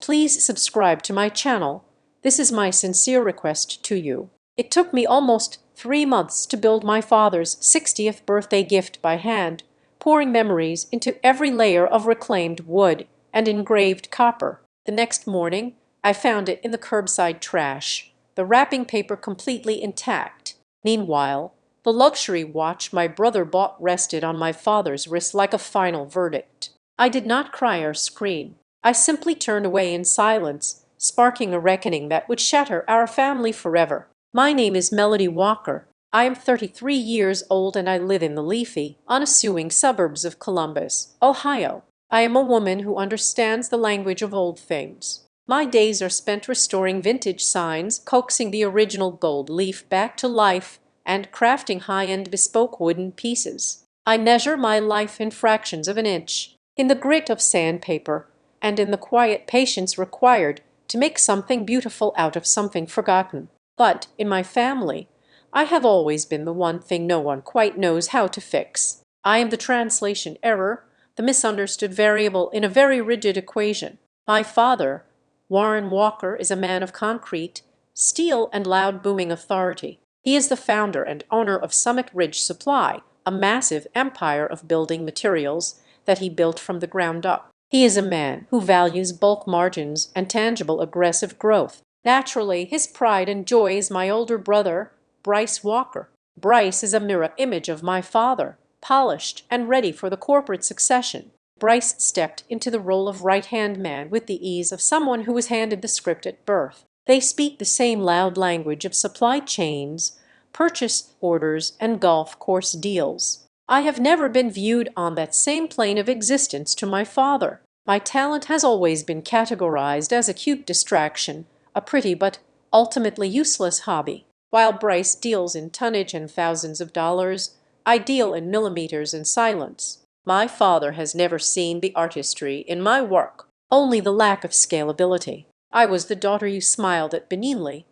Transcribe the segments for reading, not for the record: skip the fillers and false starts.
Please subscribe to my channel. This is my sincere request to you. It took me almost 3 months to build my father's 60th birthday gift by hand, pouring memories into every layer of reclaimed wood and engraved copper. The next morning, I found it in the curbside trash, the wrapping paper completely intact. Meanwhile, the luxury watch my brother bought rested on my father's wrist like a final verdict. I did not cry or scream. I simply turned away in silence, sparking a reckoning that would shatter our family forever. My name is Melody Walker. I am 33 years old and I live in the leafy, unassuming suburbs of Columbus, Ohio. I am a woman who understands the language of old things. My days are spent restoring vintage signs, coaxing the original gold leaf back to life, and crafting high-end bespoke wooden pieces. I measure my life in fractions of an inch, in the grit of sandpaper, and in the quiet patience required to make something beautiful out of something forgotten. But in my family, I have always been the one thing no one quite knows how to fix. I am the translation error, the misunderstood variable in a very rigid equation. My father, Warren Walker, is a man of concrete, steel, and loud booming authority. He is the founder and owner of Summit Ridge Supply, a massive empire of building materials that he built from the ground up. He is a man who values bulk margins and tangible aggressive growth. Naturally, his pride and joy is my older brother, Bryce Walker. Bryce is a mirror image of my father, polished and ready for the corporate succession. Bryce stepped into the role of right-hand man with the ease of someone who was handed the script at birth. They speak the same loud language of supply chains, purchase orders, and golf course deals. I have never been viewed on that same plane of existence to my father. My talent has always been categorized as a cute distraction, a pretty but ultimately useless hobby. While Bryce deals in tonnage and thousands of dollars, I deal in millimeters and silence. My father has never seen the artistry in my work, only the lack of scalability. I was the daughter you smiled at benignly,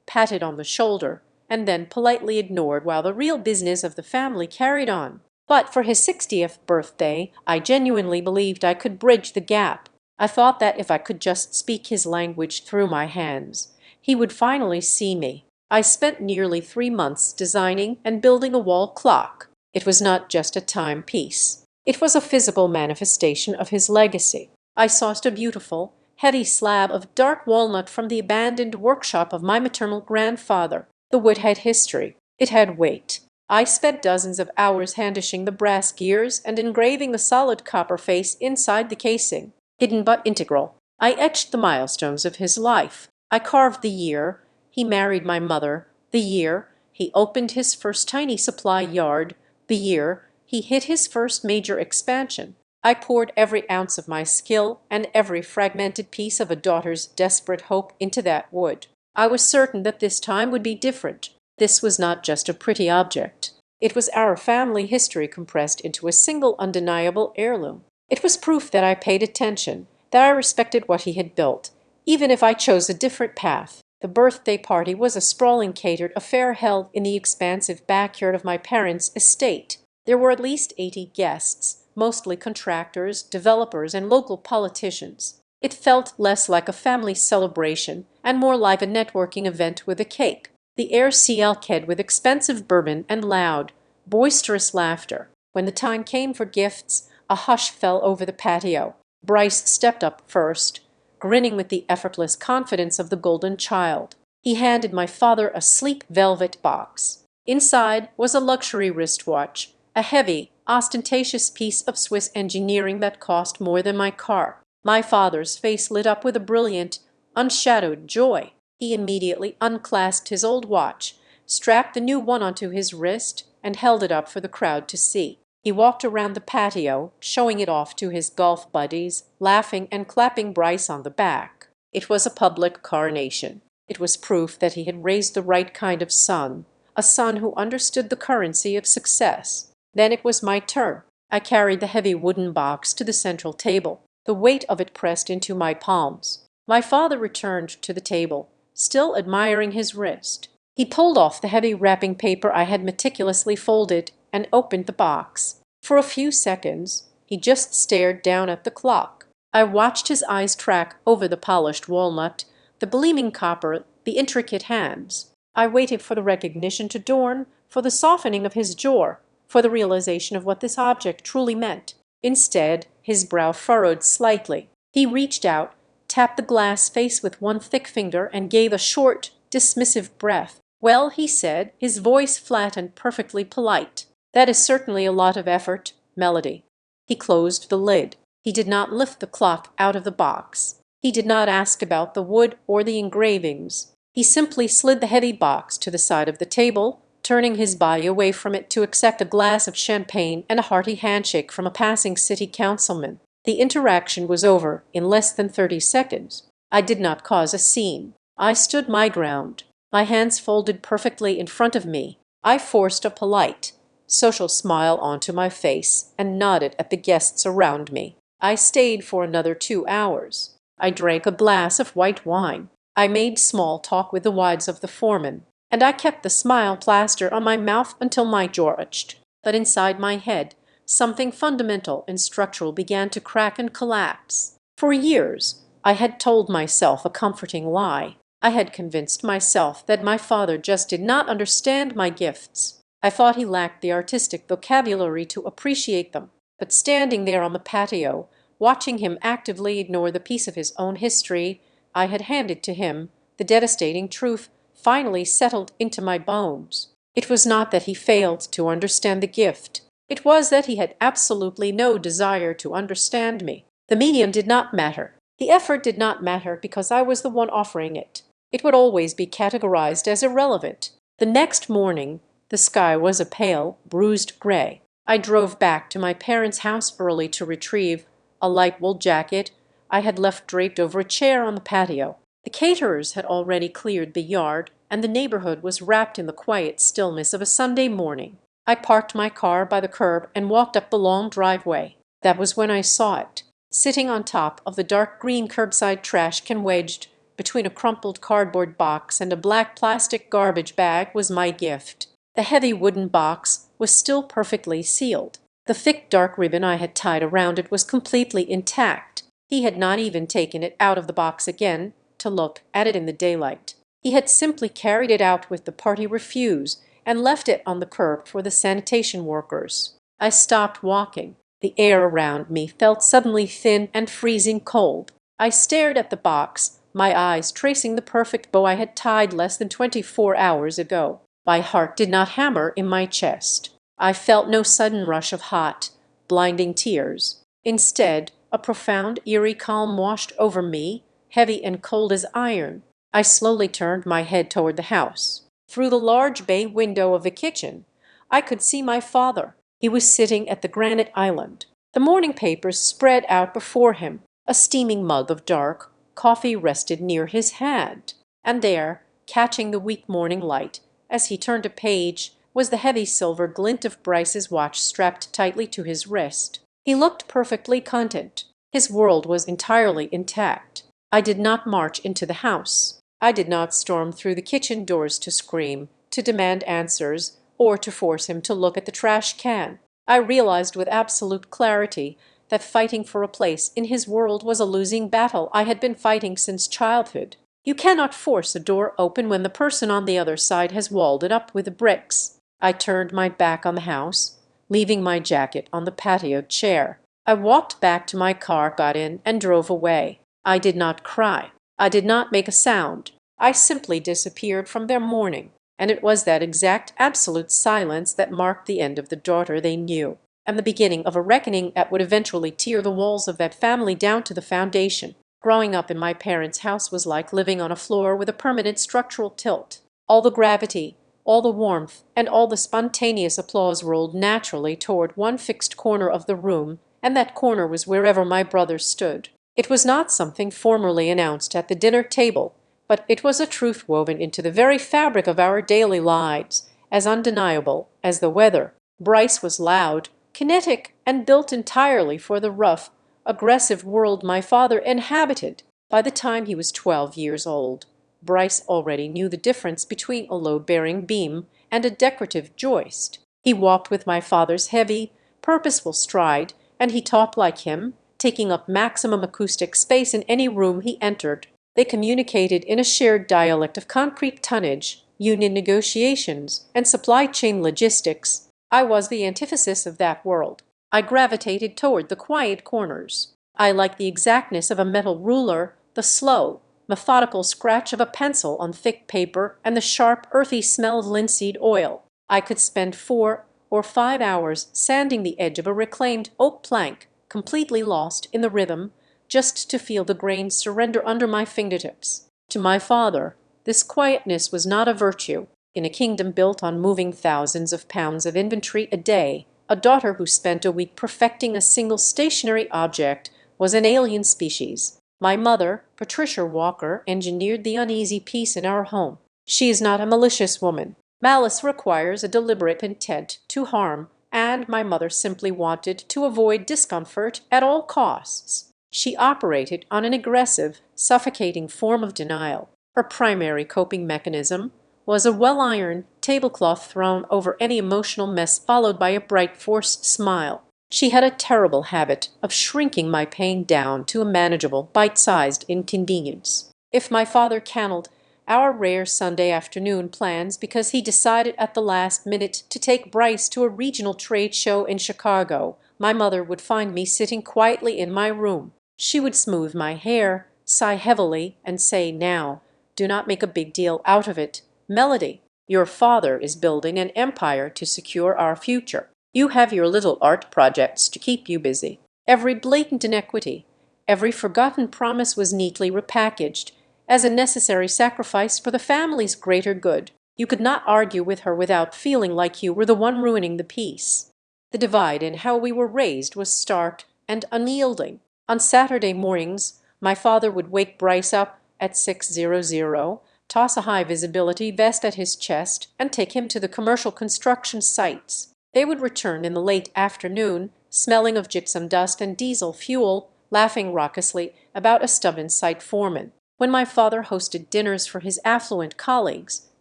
patted on the shoulder, and then politely ignored while the real business of the family carried on. But for his 60th birthday, I genuinely believed I could bridge the gap. I thought that if I could just speak his language through my hands, he would finally see me. I spent nearly 3 months designing and building a wall clock. It was not just a timepiece. It was a physical manifestation of his legacy. I sourced a beautiful, heavy slab of dark walnut from the abandoned workshop of my maternal grandfather. The wood had history. It had weight. I spent dozens of hours handishing the brass gears and engraving the solid copper face inside the casing. Hidden but integral, I etched the milestones of his life. I carved the year he married my mother, the year he opened his first tiny supply yard, the year he hit his first major expansion. I poured every ounce of my skill and every fragmented piece of a daughter's desperate hope into that wood. I was certain that this time would be different. This was not just a pretty object. It was our family history compressed into a single undeniable heirloom. It was proof that I paid attention, that I respected what he had built, even if I chose a different path. The birthday party was a sprawling catered affair held in the expansive backyard of my parents' estate. There were at least 80 guests, mostly contractors, developers, and local politicians. It felt less like a family celebration and more like a networking event with a cake. The air sealed with expensive bourbon and loud, boisterous laughter. When the time came for gifts, a hush fell over the patio. Bryce stepped up first, grinning with the effortless confidence of the golden child. He handed my father a sleek velvet box. Inside was a luxury wristwatch, a heavy, ostentatious piece of Swiss engineering that cost more than my car. My father's face lit up with a brilliant, unshadowed joy. He immediately unclasped his old watch, strapped the new one onto his wrist, and held it up for the crowd to see. He walked around the patio, showing it off to his golf buddies, laughing and clapping Bryce on the back. It was a public coronation. It was proof that he had raised the right kind of son, a son who understood the currency of success. Then it was my turn. I carried the heavy wooden box to the central table, the weight of it pressed into my palms. My father returned to the table, still admiring his wrist. He pulled off the heavy wrapping paper I had meticulously folded and opened the box. For a few seconds, he just stared down at the clock. I watched his eyes track over the polished walnut, the gleaming copper, the intricate hands. I waited for the recognition to dawn, for the softening of his jaw, for the realization of what this object truly meant. Instead, his brow furrowed slightly. He reached out, tapped the glass face with one thick finger, and gave a short, dismissive breath. "Well," he said, his voice flat and perfectly polite. "That is certainly a lot of effort, Melody." He closed the lid. He did not lift the clock out of the box. He did not ask about the wood or the engravings. He simply slid the heavy box to the side of the table, turning his body away from it to accept a glass of champagne and a hearty handshake from a passing city councilman. The interaction was over in less than 30 seconds. I did not cause a scene. I stood my ground, my hands folded perfectly in front of me. I forced a polite, social smile onto my face and nodded at the guests around me. I stayed for another 2 hours. I drank a glass of white wine. I made small talk with the wives of the foreman, and I kept the smile plaster on my mouth until my jaw itched. But inside my head, something fundamental and structural began to crack and collapse. For years, I had told myself a comforting lie. I had convinced myself that my father just did not understand my gifts. I thought he lacked the artistic vocabulary to appreciate them. But standing there on the patio, watching him actively ignore the piece of his own history I had handed to him, the devastating truth finally settled into my bones. It was not that he failed to understand the gift. It was that he had absolutely no desire to understand me. The medium did not matter. The effort did not matter because I was the one offering it. It would always be categorized as irrelevant. The next morning, the sky was a pale, bruised gray. I drove back to my parents' house early to retrieve a light wool jacket I had left draped over a chair on the patio. The caterers had already cleared the yard, and the neighborhood was wrapped in the quiet stillness of a Sunday morning. I parked my car by the curb and walked up the long driveway. That was when I saw it. Sitting on top of the dark green curbside trash can wedged between a crumpled cardboard box and a black plastic garbage bag was my gift. The heavy wooden box was still perfectly sealed. The thick dark ribbon I had tied around it was completely intact. He had not even taken it out of the box again to look at it in the daylight. He had simply carried it out with the party refuse and left it on the curb for the sanitation workers. I stopped walking. The air around me felt suddenly thin and freezing cold. I stared at the box, my eyes tracing the perfect bow I had tied less than 24 hours ago. My heart did not hammer in my chest. I felt no sudden rush of hot, blinding tears. Instead, a profound, eerie calm washed over me, heavy and cold as iron. I slowly turned my head toward the house. Through the large bay window of the kitchen, I could see my father. He was sitting at the granite island. The morning papers spread out before him. A steaming mug of dark coffee rested near his hand. And there, catching the weak morning light, as he turned a page, was the heavy silver glint of Bryce's watch strapped tightly to his wrist. He looked perfectly content. His world was entirely intact. I did not march into the house. I did not storm through the kitchen doors to scream, to demand answers, or to force him to look at the trash can. I realized with absolute clarity that fighting for a place in his world was a losing battle I had been fighting since childhood. You cannot force a door open when the person on the other side has walled it up with bricks. I turned my back on the house, leaving my jacket on the patio chair. I walked back to my car, got in, and drove away. I did not cry. I did not make a sound. I simply disappeared from their mourning, and it was that exact absolute silence that marked the end of the daughter they knew, and the beginning of a reckoning that would eventually tear the walls of that family down to the foundation. Growing up in my parents' house was like living on a floor with a permanent structural tilt. All the gravity, all the warmth, and all the spontaneous applause rolled naturally toward one fixed corner of the room, and that corner was wherever my brother stood. It was not something formally announced at the dinner table, but it was a truth woven into the very fabric of our daily lives, as undeniable as the weather. Bryce was loud, kinetic, and built entirely for the rough, aggressive world my father inhabited. By the time he was 12 years old, Bryce already knew the difference between a load-bearing beam and a decorative joist. He walked with my father's heavy, purposeful stride, and he talked like him, taking up maximum acoustic space in any room he entered. They communicated in a shared dialect of concrete tonnage, union negotiations, and supply chain logistics. I was the antithesis of that world. I gravitated toward the quiet corners. I liked the exactness of a metal ruler, the slow, methodical scratch of a pencil on thick paper, and the sharp, earthy smell of linseed oil. I could spend 4 or 5 hours sanding the edge of a reclaimed oak plank, completely lost in the rhythm, just to feel the grains surrender under my fingertips. To my father, this quietness was not a virtue. In a kingdom built on moving thousands of pounds of inventory a day, a daughter who spent a week perfecting a single stationary object was an alien species. My mother, Patricia Walker, engineered the uneasy peace in our home. She is not a malicious woman. Malice requires a deliberate intent to harm, and my mother simply wanted to avoid discomfort at all costs. She operated on an aggressive, suffocating form of denial. Her primary coping mechanism was a well-ironed tablecloth thrown over any emotional mess, followed by a bright, forced smile. She had a terrible habit of shrinking my pain down to a manageable, bite-sized inconvenience. If my father canned our rare Sunday afternoon plans because he decided at the last minute to take Bryce to a regional trade show in Chicago, my mother would find me sitting quietly in my room. She would smooth my hair, sigh heavily, and say, "Now, do not make a big deal out of it, Melody. Your father is building an empire to secure our future. You have your little art projects to keep you busy." Every blatant inequity, every forgotten promise was neatly repackaged as a necessary sacrifice for the family's greater good. You could not argue with her without feeling like you were the one ruining the peace. The divide in how we were raised was stark and unyielding. On Saturday mornings, my father would wake Bryce up at 6:00, toss a high-visibility vest at his chest, and take him to the commercial construction sites. They would return in the late afternoon, smelling of gypsum dust and diesel fuel, laughing raucously about a stubborn site foreman. When my father hosted dinners for his affluent colleagues,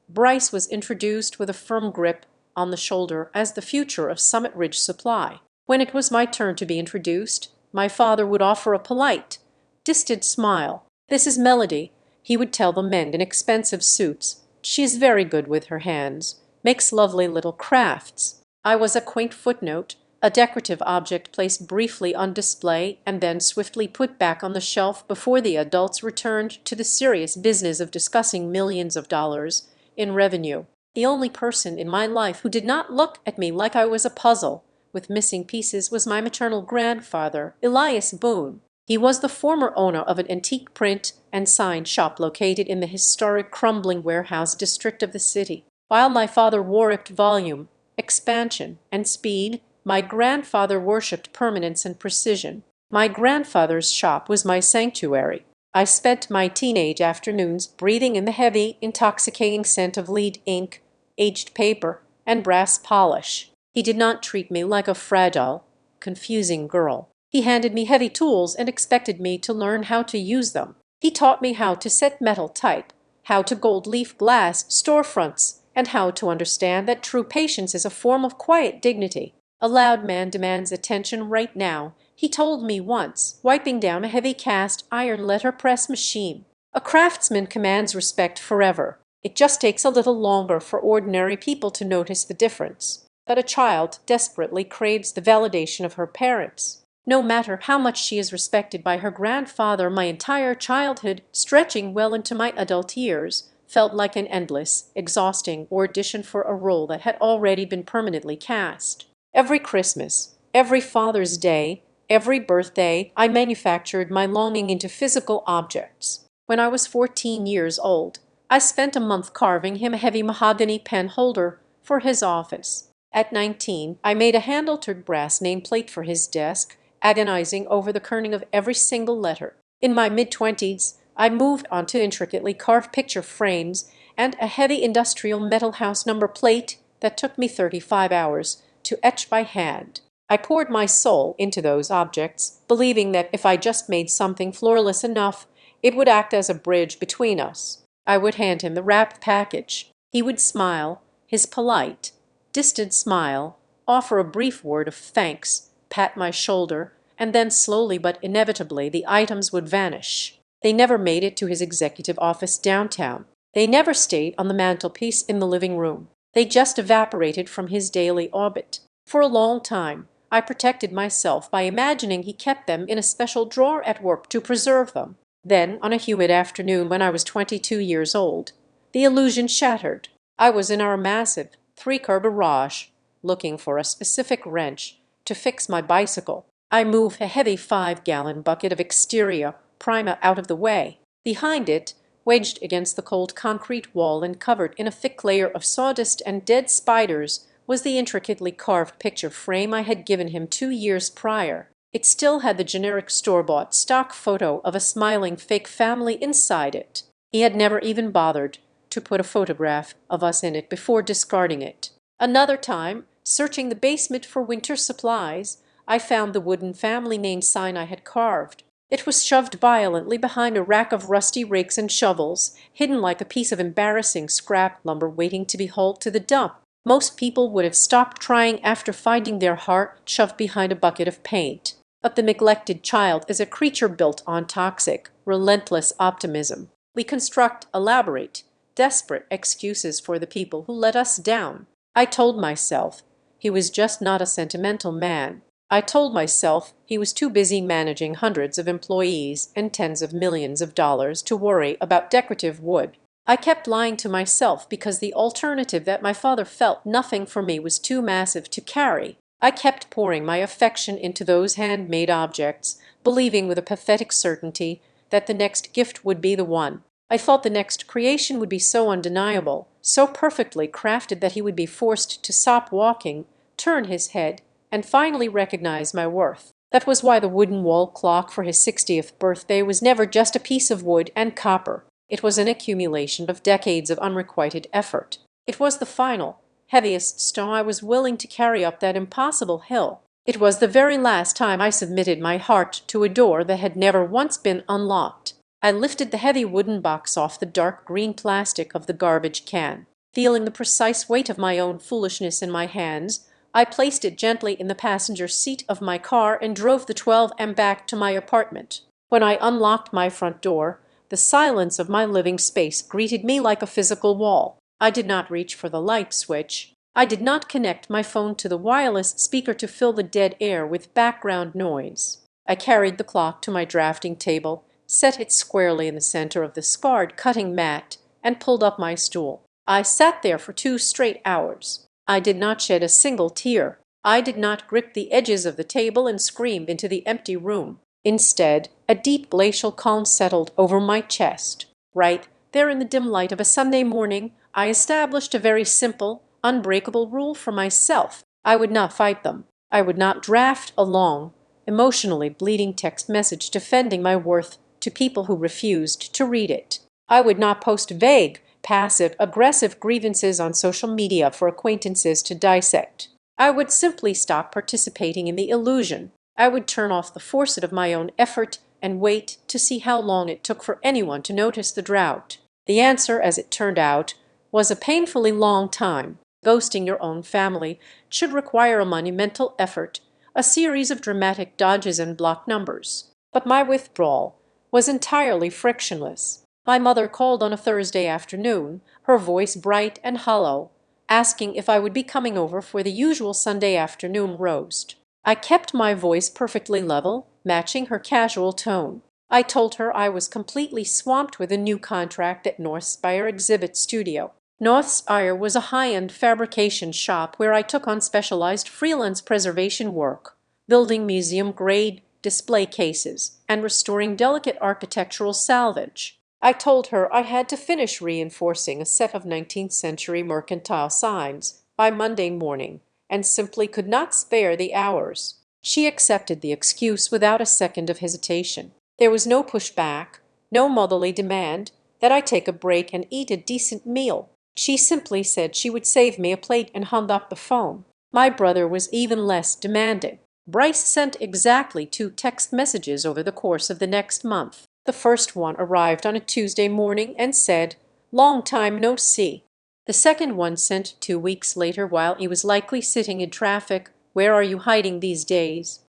Bryce was introduced with a firm grip on the shoulder as the future of Summit Ridge Supply. When it was my turn to be introduced, my father would offer a polite, distant smile. "This is Melody," he would tell the men in expensive suits. "She is very good with her hands, makes lovely little crafts." I was a quaint footnote, a decorative object placed briefly on display and then swiftly put back on the shelf before the adults returned to the serious business of discussing millions of dollars in revenue. The only person in my life who did not look at me like I was a puzzle with missing pieces was my maternal grandfather, Elias Boone. He was the former owner of an antique print and sign shop located in the historic crumbling warehouse district of the city. While my father worshipped volume, expansion, and speed, my grandfather worshipped permanence and precision. My grandfather's shop was my sanctuary. I spent my teenage afternoons breathing in the heavy, intoxicating scent of lead ink, aged paper, and brass polish. He did not treat me like a fragile, confusing girl. He handed me heavy tools and expected me to learn how to use them. He taught me how to set metal type, how to gold leaf glass storefronts, and how to understand that true patience is a form of quiet dignity. "A loud man demands attention right now," he told me once, wiping down a heavy cast iron letterpress machine. "A craftsman commands respect forever. It just takes a little longer for ordinary people to notice the difference. But a child desperately craves the validation of her parents. No matter how much she is respected by her grandfather, my entire childhood, stretching well into my adult years, felt like an endless, exhausting audition for a role that had already been permanently cast. Every Christmas, every Father's Day, every birthday, I manufactured my longing into physical objects. When I was 14 years old, I spent a month carving him a heavy mahogany pen holder for his office. At 19, I made a hand-altered brass nameplate for his desk, agonizing over the kerning of every single letter. In my mid-20s, I moved on to intricately carved picture frames and a heavy industrial metal house number plate that took me 35 hours to etch by hand. I poured my soul into those objects, believing that if I just made something flawless enough, it would act as a bridge between us. I would hand him the wrapped package. He would smile, his polite, distant smile, offer a brief word of thanks, pat my shoulder, and then slowly but inevitably the items would vanish. They never made it to his executive office downtown. They never stayed on the mantelpiece in the living room. They just evaporated from his daily orbit. For a long time, I protected myself by imagining he kept them in a special drawer at work to preserve them. Then, on a humid afternoon when I was 22 years old, the illusion shattered. I was in our massive three-car garage, looking for a specific wrench to fix my bicycle. I moved a heavy 5-gallon bucket of exterior primer out of the way. Behind it, wedged against the cold concrete wall and covered in a thick layer of sawdust and dead spiders, was the intricately carved picture frame I had given him 2 years prior. It still had the generic store-bought stock photo of a smiling fake family inside it. He had never even bothered to put a photograph of us in it before discarding it. Another time, searching the basement for winter supplies, I found the wooden family name sign I had carved. It was shoved violently behind a rack of rusty rakes and shovels, hidden like a piece of embarrassing scrap lumber waiting to be hauled to the dump. Most people would have stopped trying after finding their heart shoved behind a bucket of paint. But the neglected child is a creature built on toxic, relentless optimism. We construct elaborate, desperate excuses for the people who let us down. I told myself he was just not a sentimental man. I told myself he was too busy managing hundreds of employees and tens of millions of dollars to worry about decorative wood. I kept lying to myself because the alternative that my father felt nothing for me was too massive to carry. I kept pouring my affection into those handmade objects, believing with a pathetic certainty that the next gift would be the one. I thought the next creation would be so undeniable, so perfectly crafted that he would be forced to stop walking, turn his head, and finally recognize my worth. That was why the wooden wall clock for his 60th birthday was never just a piece of wood and copper. It was an accumulation of decades of unrequited effort. It was the final, heaviest stone I was willing to carry up that impossible hill. It was the very last time I submitted my heart to a door that had never once been unlocked. I lifted the heavy wooden box off the dark green plastic of the garbage can. Feeling the precise weight of my own foolishness in my hands, I placed it gently in the passenger seat of my car and drove the 12M back to my apartment. When I unlocked my front door, the silence of my living space greeted me like a physical wall. I did not reach for the light switch. I did not connect my phone to the wireless speaker to fill the dead air with background noise. I carried the clock to my drafting table, set it squarely in the center of the scarred cutting mat, and pulled up my stool. I sat there for 2 straight hours. I did not shed a single tear. I did not grip the edges of the table and scream into the empty room. Instead, a deep glacial calm settled over my chest. Right there in the dim light of a Sunday morning, I established a very simple, unbreakable rule for myself. I would not fight them. I would not draft a long, emotionally bleeding text message defending my worth to people who refused to read it. I would not post vague, passive-aggressive grievances on social media for acquaintances to dissect. I would simply stop participating in the illusion. I would turn off the faucet of my own effort and wait to see how long it took for anyone to notice the drought. The answer, as it turned out, was a painfully long time. Ghosting your own family should require a monumental effort, a series of dramatic dodges and block numbers. But my withdrawal was entirely frictionless. My mother called on a Thursday afternoon, her voice bright and hollow, asking if I would be coming over for the usual Sunday afternoon roast. I kept my voice perfectly level, matching her casual tone. I told her I was completely swamped with a new contract at Northspire Exhibit Studio. Northspire was a high-end fabrication shop where I took on specialized freelance preservation work, building museum-grade display cases and restoring delicate architectural salvage. I told her I had to finish reinforcing a set of 19th century mercantile signs by Monday morning and simply could not spare the hours. She accepted the excuse without a second of hesitation. There was no pushback, no motherly demand that I take a break and eat a decent meal. She simply said she would save me a plate and hung up the phone. My brother was even less demanding. Bryce sent exactly 2 text messages over the course of the next month. The first one arrived on a Tuesday morning and said, "Long time no see." The second one sent 2 weeks later while he was likely sitting in traffic, "Where are you hiding these days?"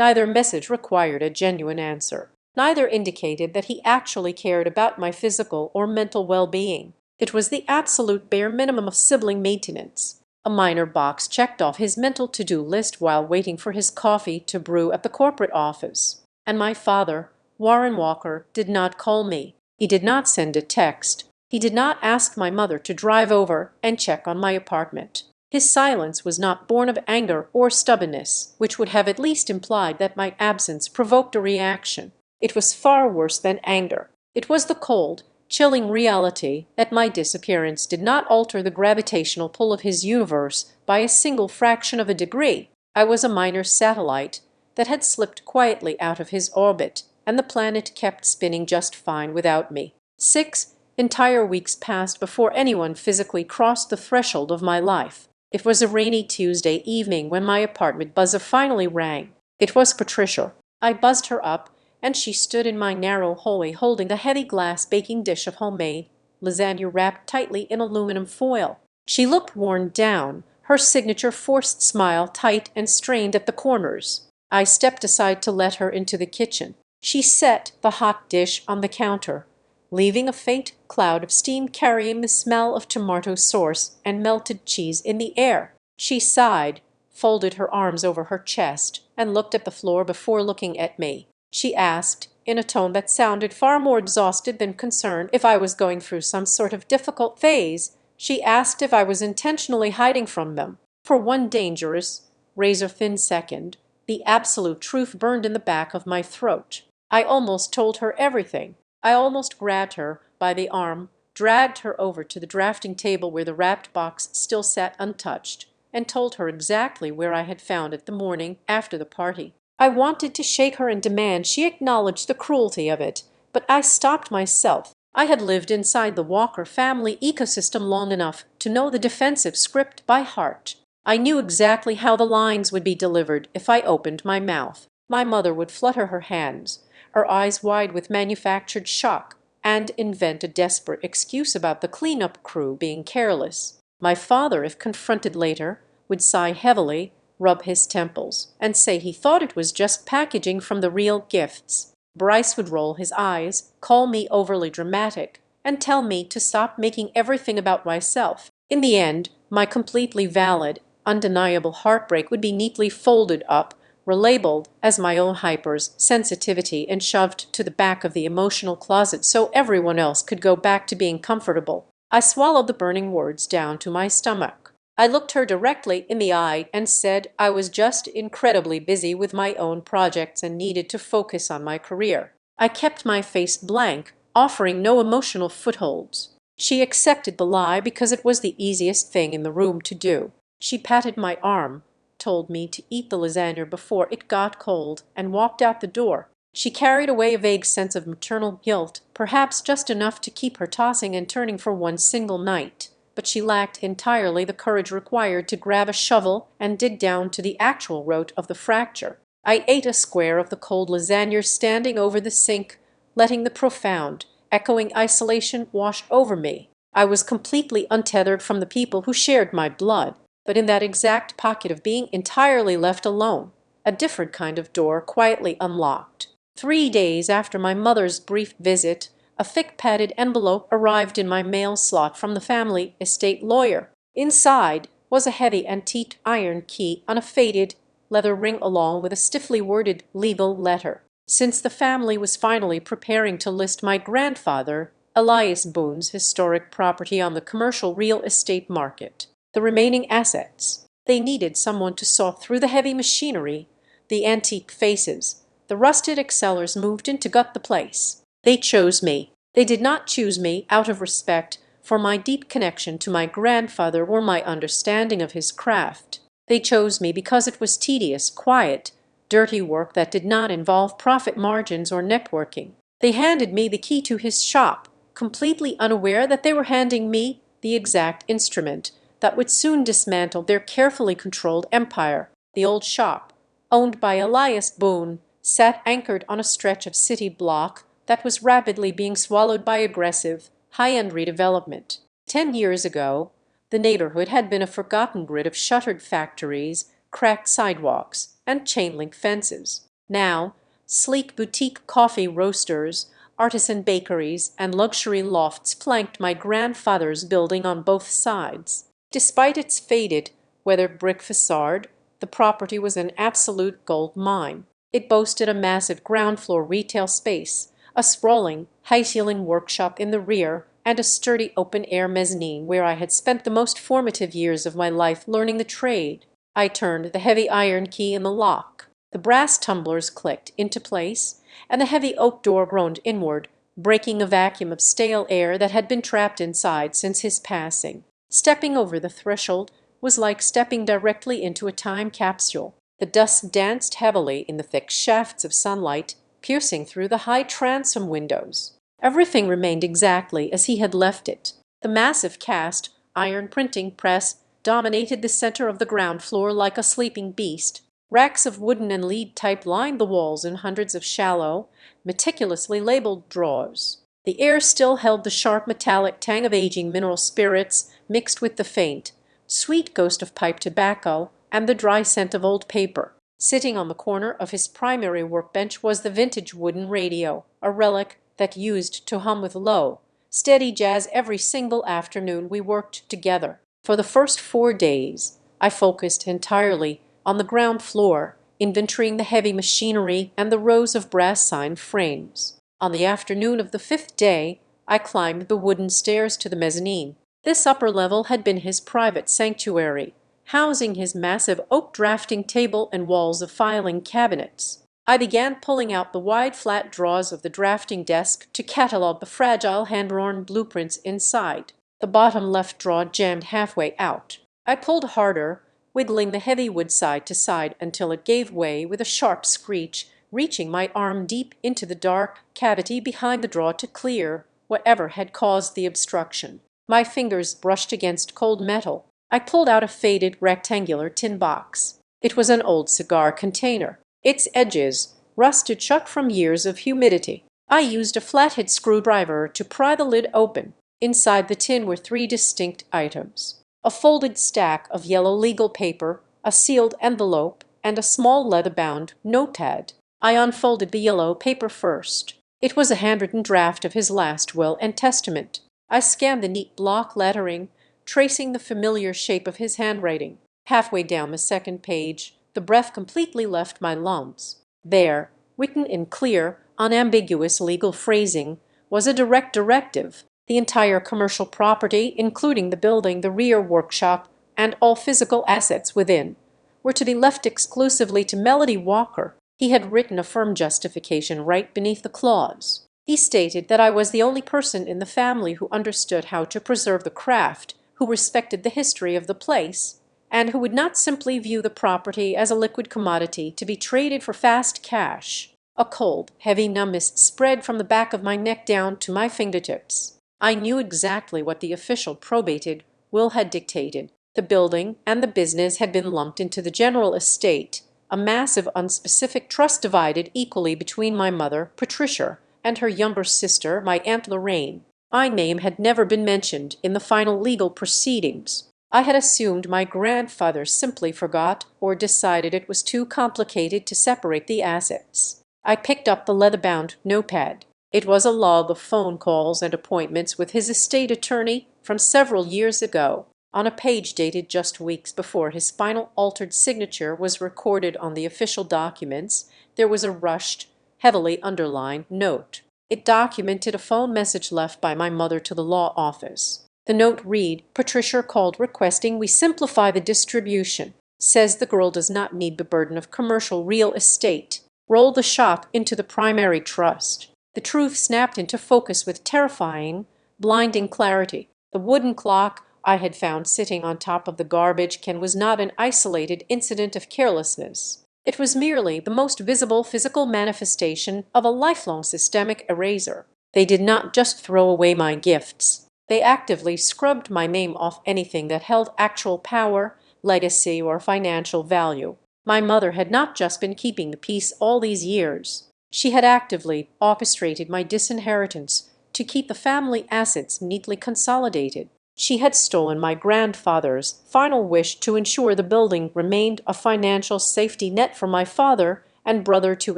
Neither message required a genuine answer. Neither indicated that he actually cared about my physical or mental well-being. It was the absolute bare minimum of sibling maintenance. A minor box checked off his mental to-do list while waiting for his coffee to brew at the corporate office. And my father, Warren Walker, did not call me. He did not send a text. He did not ask my mother to drive over and check on my apartment. His silence was not born of anger or stubbornness, which would have at least implied that my absence provoked a reaction. It was far worse than anger. It was the cold, chilling reality that my disappearance did not alter the gravitational pull of his universe by a single fraction of a degree. I was a minor satellite that had slipped quietly out of his orbit, and the planet kept spinning just fine without me. 6 entire weeks passed before anyone physically crossed the threshold of my life. It was a rainy Tuesday evening when my apartment buzzer finally rang. It was Patricia. I buzzed her up, and she stood in my narrow hallway holding the heavy glass baking dish of homemade lasagna wrapped tightly in aluminum foil. She looked worn down, her signature forced smile tight and strained at the corners. I stepped aside to let her into the kitchen. She set the hot dish on the counter, leaving a faint cloud of steam carrying the smell of tomato sauce and melted cheese in the air. She sighed, folded her arms over her chest, and looked at the floor before looking at me. She asked, in a tone that sounded far more exhausted than concerned, if I was going through some sort of difficult phase. She asked if I was intentionally hiding from them. For one dangerous, razor-thin second, the absolute truth burned in the back of my throat. I almost told her everything. I almost grabbed her by the arm, dragged her over to the drafting table where the wrapped box still sat untouched, and told her exactly where I had found it the morning after the party. I wanted to shake her and demand she acknowledge the cruelty of it, but I stopped myself. I had lived inside the Walker family ecosystem long enough to know the defensive script by heart. I knew exactly how the lines would be delivered if I opened my mouth. My mother would flutter her hands, her eyes wide with manufactured shock, and invent a desperate excuse about the cleanup crew being careless. My father, if confronted later, would sigh heavily, rub his temples, and say he thought it was just packaging from the real gifts. Bryce would roll his eyes, call me overly dramatic, and tell me to stop making everything about myself. In the end, my completely valid, undeniable heartbreak would be neatly folded up, relabeled as my own hypersensitivity, and shoved to the back of the emotional closet so everyone else could go back to being comfortable. I swallowed the burning words down to my stomach. I looked her directly in the eye and said I was just incredibly busy with my own projects and needed to focus on my career. I kept my face blank, offering no emotional footholds. She accepted the lie because it was the easiest thing in the room to do. She patted my arm, told me to eat the lasagna before it got cold, and walked out the door. She carried away a vague sense of maternal guilt, perhaps just enough to keep her tossing and turning for one single night. But she lacked entirely the courage required to grab a shovel and dig down to the actual root of the fracture. I ate a square of the cold lasagna standing over the sink, letting the profound, echoing isolation wash over me. I was completely untethered from the people who shared my blood, but in that exact pocket of being entirely left alone, a different kind of door quietly unlocked. 3 days after my mother's brief visit, a thick padded envelope arrived in my mail slot from the family estate lawyer. Inside was a heavy antique iron key on a faded leather ring along with a stiffly worded legal letter. Since the family was finally preparing to list my grandfather, Elias Boone's historic property on the commercial real estate market, the remaining assets, they needed someone to saw through the heavy machinery, the antique faces, the rusted excellers moved in to gut the place. They chose me. They did not choose me out of respect for my deep connection to my grandfather or my understanding of his craft. They chose me because it was tedious, quiet, dirty work that did not involve profit margins or networking. They handed me the key to his shop, completely unaware that they were handing me the exact instrument that would soon dismantle their carefully controlled empire. The old shop, owned by Elias Boone, sat anchored on a stretch of city block that was rapidly being swallowed by aggressive, high-end redevelopment. 10 years ago, the neighborhood had been a forgotten grid of shuttered factories, cracked sidewalks, and chain-link fences. Now, sleek boutique coffee roasters, artisan bakeries, and luxury lofts flanked my grandfather's building on both sides. Despite its faded, weathered brick facade, the property was an absolute gold mine. It boasted a massive ground-floor retail space, a sprawling, high-ceiling workshop in the rear, and a sturdy open-air mezzanine where I had spent the most formative years of my life learning the trade. I turned the heavy iron key in the lock. The brass tumblers clicked into place, and the heavy oak door groaned inward, breaking a vacuum of stale air that had been trapped inside since his passing. Stepping over the threshold was like stepping directly into a time capsule. The dust danced heavily in the thick shafts of sunlight, piercing through the high transom windows. Everything remained exactly as he had left it. The massive cast iron printing press dominated the center of the ground floor like a sleeping beast. Racks of wooden and lead type lined the walls in hundreds of shallow, meticulously labeled drawers. The air still held the sharp metallic tang of aging mineral spirits mixed with the faint, sweet ghost of pipe tobacco and the dry scent of old paper. Sitting on the corner of his primary workbench was the vintage wooden radio, a relic that used to hum with low, steady jazz every single afternoon we worked together. For the first 4 days, I focused entirely on the ground floor, inventorying the heavy machinery and the rows of brass sign frames. On the afternoon of the 5th day, I climbed the wooden stairs to the mezzanine. This upper level had been his private sanctuary, housing his massive oak drafting table and walls of filing cabinets. I began pulling out the wide flat drawers of the drafting desk to catalog the fragile hand-drawn blueprints inside. The bottom left drawer jammed halfway out. I pulled harder, wiggling the heavy wood side to side until it gave way with a sharp screech, reaching my arm deep into the dark cavity behind the drawer to clear whatever had caused the obstruction. My fingers brushed against cold metal. I pulled out a faded rectangular tin box. It was an old cigar container, its edges rusted shut from years of humidity. I used a flathead screwdriver to pry the lid open. Inside the tin were 3 distinct items: a folded stack of yellow legal paper, a sealed envelope, and a small leather-bound notepad. I unfolded the yellow paper first. It was a handwritten draft of his last will and testament. I scanned the neat block lettering, tracing the familiar shape of his handwriting. Halfway down the second page, the breath completely left my lungs. There, written in clear, unambiguous legal phrasing, was a direct directive. The entire commercial property, including the building, the rear workshop, and all physical assets within, were to be left exclusively to Melody Walker. He had written a firm justification right beneath the clause. He stated that I was the only person in the family who understood how to preserve the craft, who respected the history of the place, and who would not simply view the property as a liquid commodity to be traded for fast cash. A cold, heavy numbness spread from the back of my neck down to my fingertips. I knew exactly what the official probated will had dictated. The building and the business had been lumped into the general estate, a massive unspecific trust divided equally between my mother, Patricia, and her younger sister, my Aunt Lorraine. My name had never been mentioned in the final legal proceedings. I had assumed my grandfather simply forgot or decided it was too complicated to separate the assets. I picked up the leather-bound notepad. It was a log of phone calls and appointments with his estate attorney from several years ago. On a page dated just weeks before his final altered signature was recorded on the official documents, there was a rushed, heavily underlined note. It documented a phone message left by my mother to the law office. The note read, "Patricia called requesting we simplify the distribution. Says the girl does not need the burden of commercial real estate. Roll the shop into the primary trust." The truth snapped into focus with terrifying, blinding clarity. The wooden clock I had found sitting on top of the garbage can was not an isolated incident of carelessness. It was merely the most visible physical manifestation of a lifelong systemic erasure. They did not just throw away my gifts. They actively scrubbed my name off anything that held actual power, legacy, or financial value. My mother had not just been keeping the peace all these years. She had actively orchestrated my disinheritance to keep the family assets neatly consolidated. She had stolen my grandfather's final wish to ensure the building remained a financial safety net for my father and brother to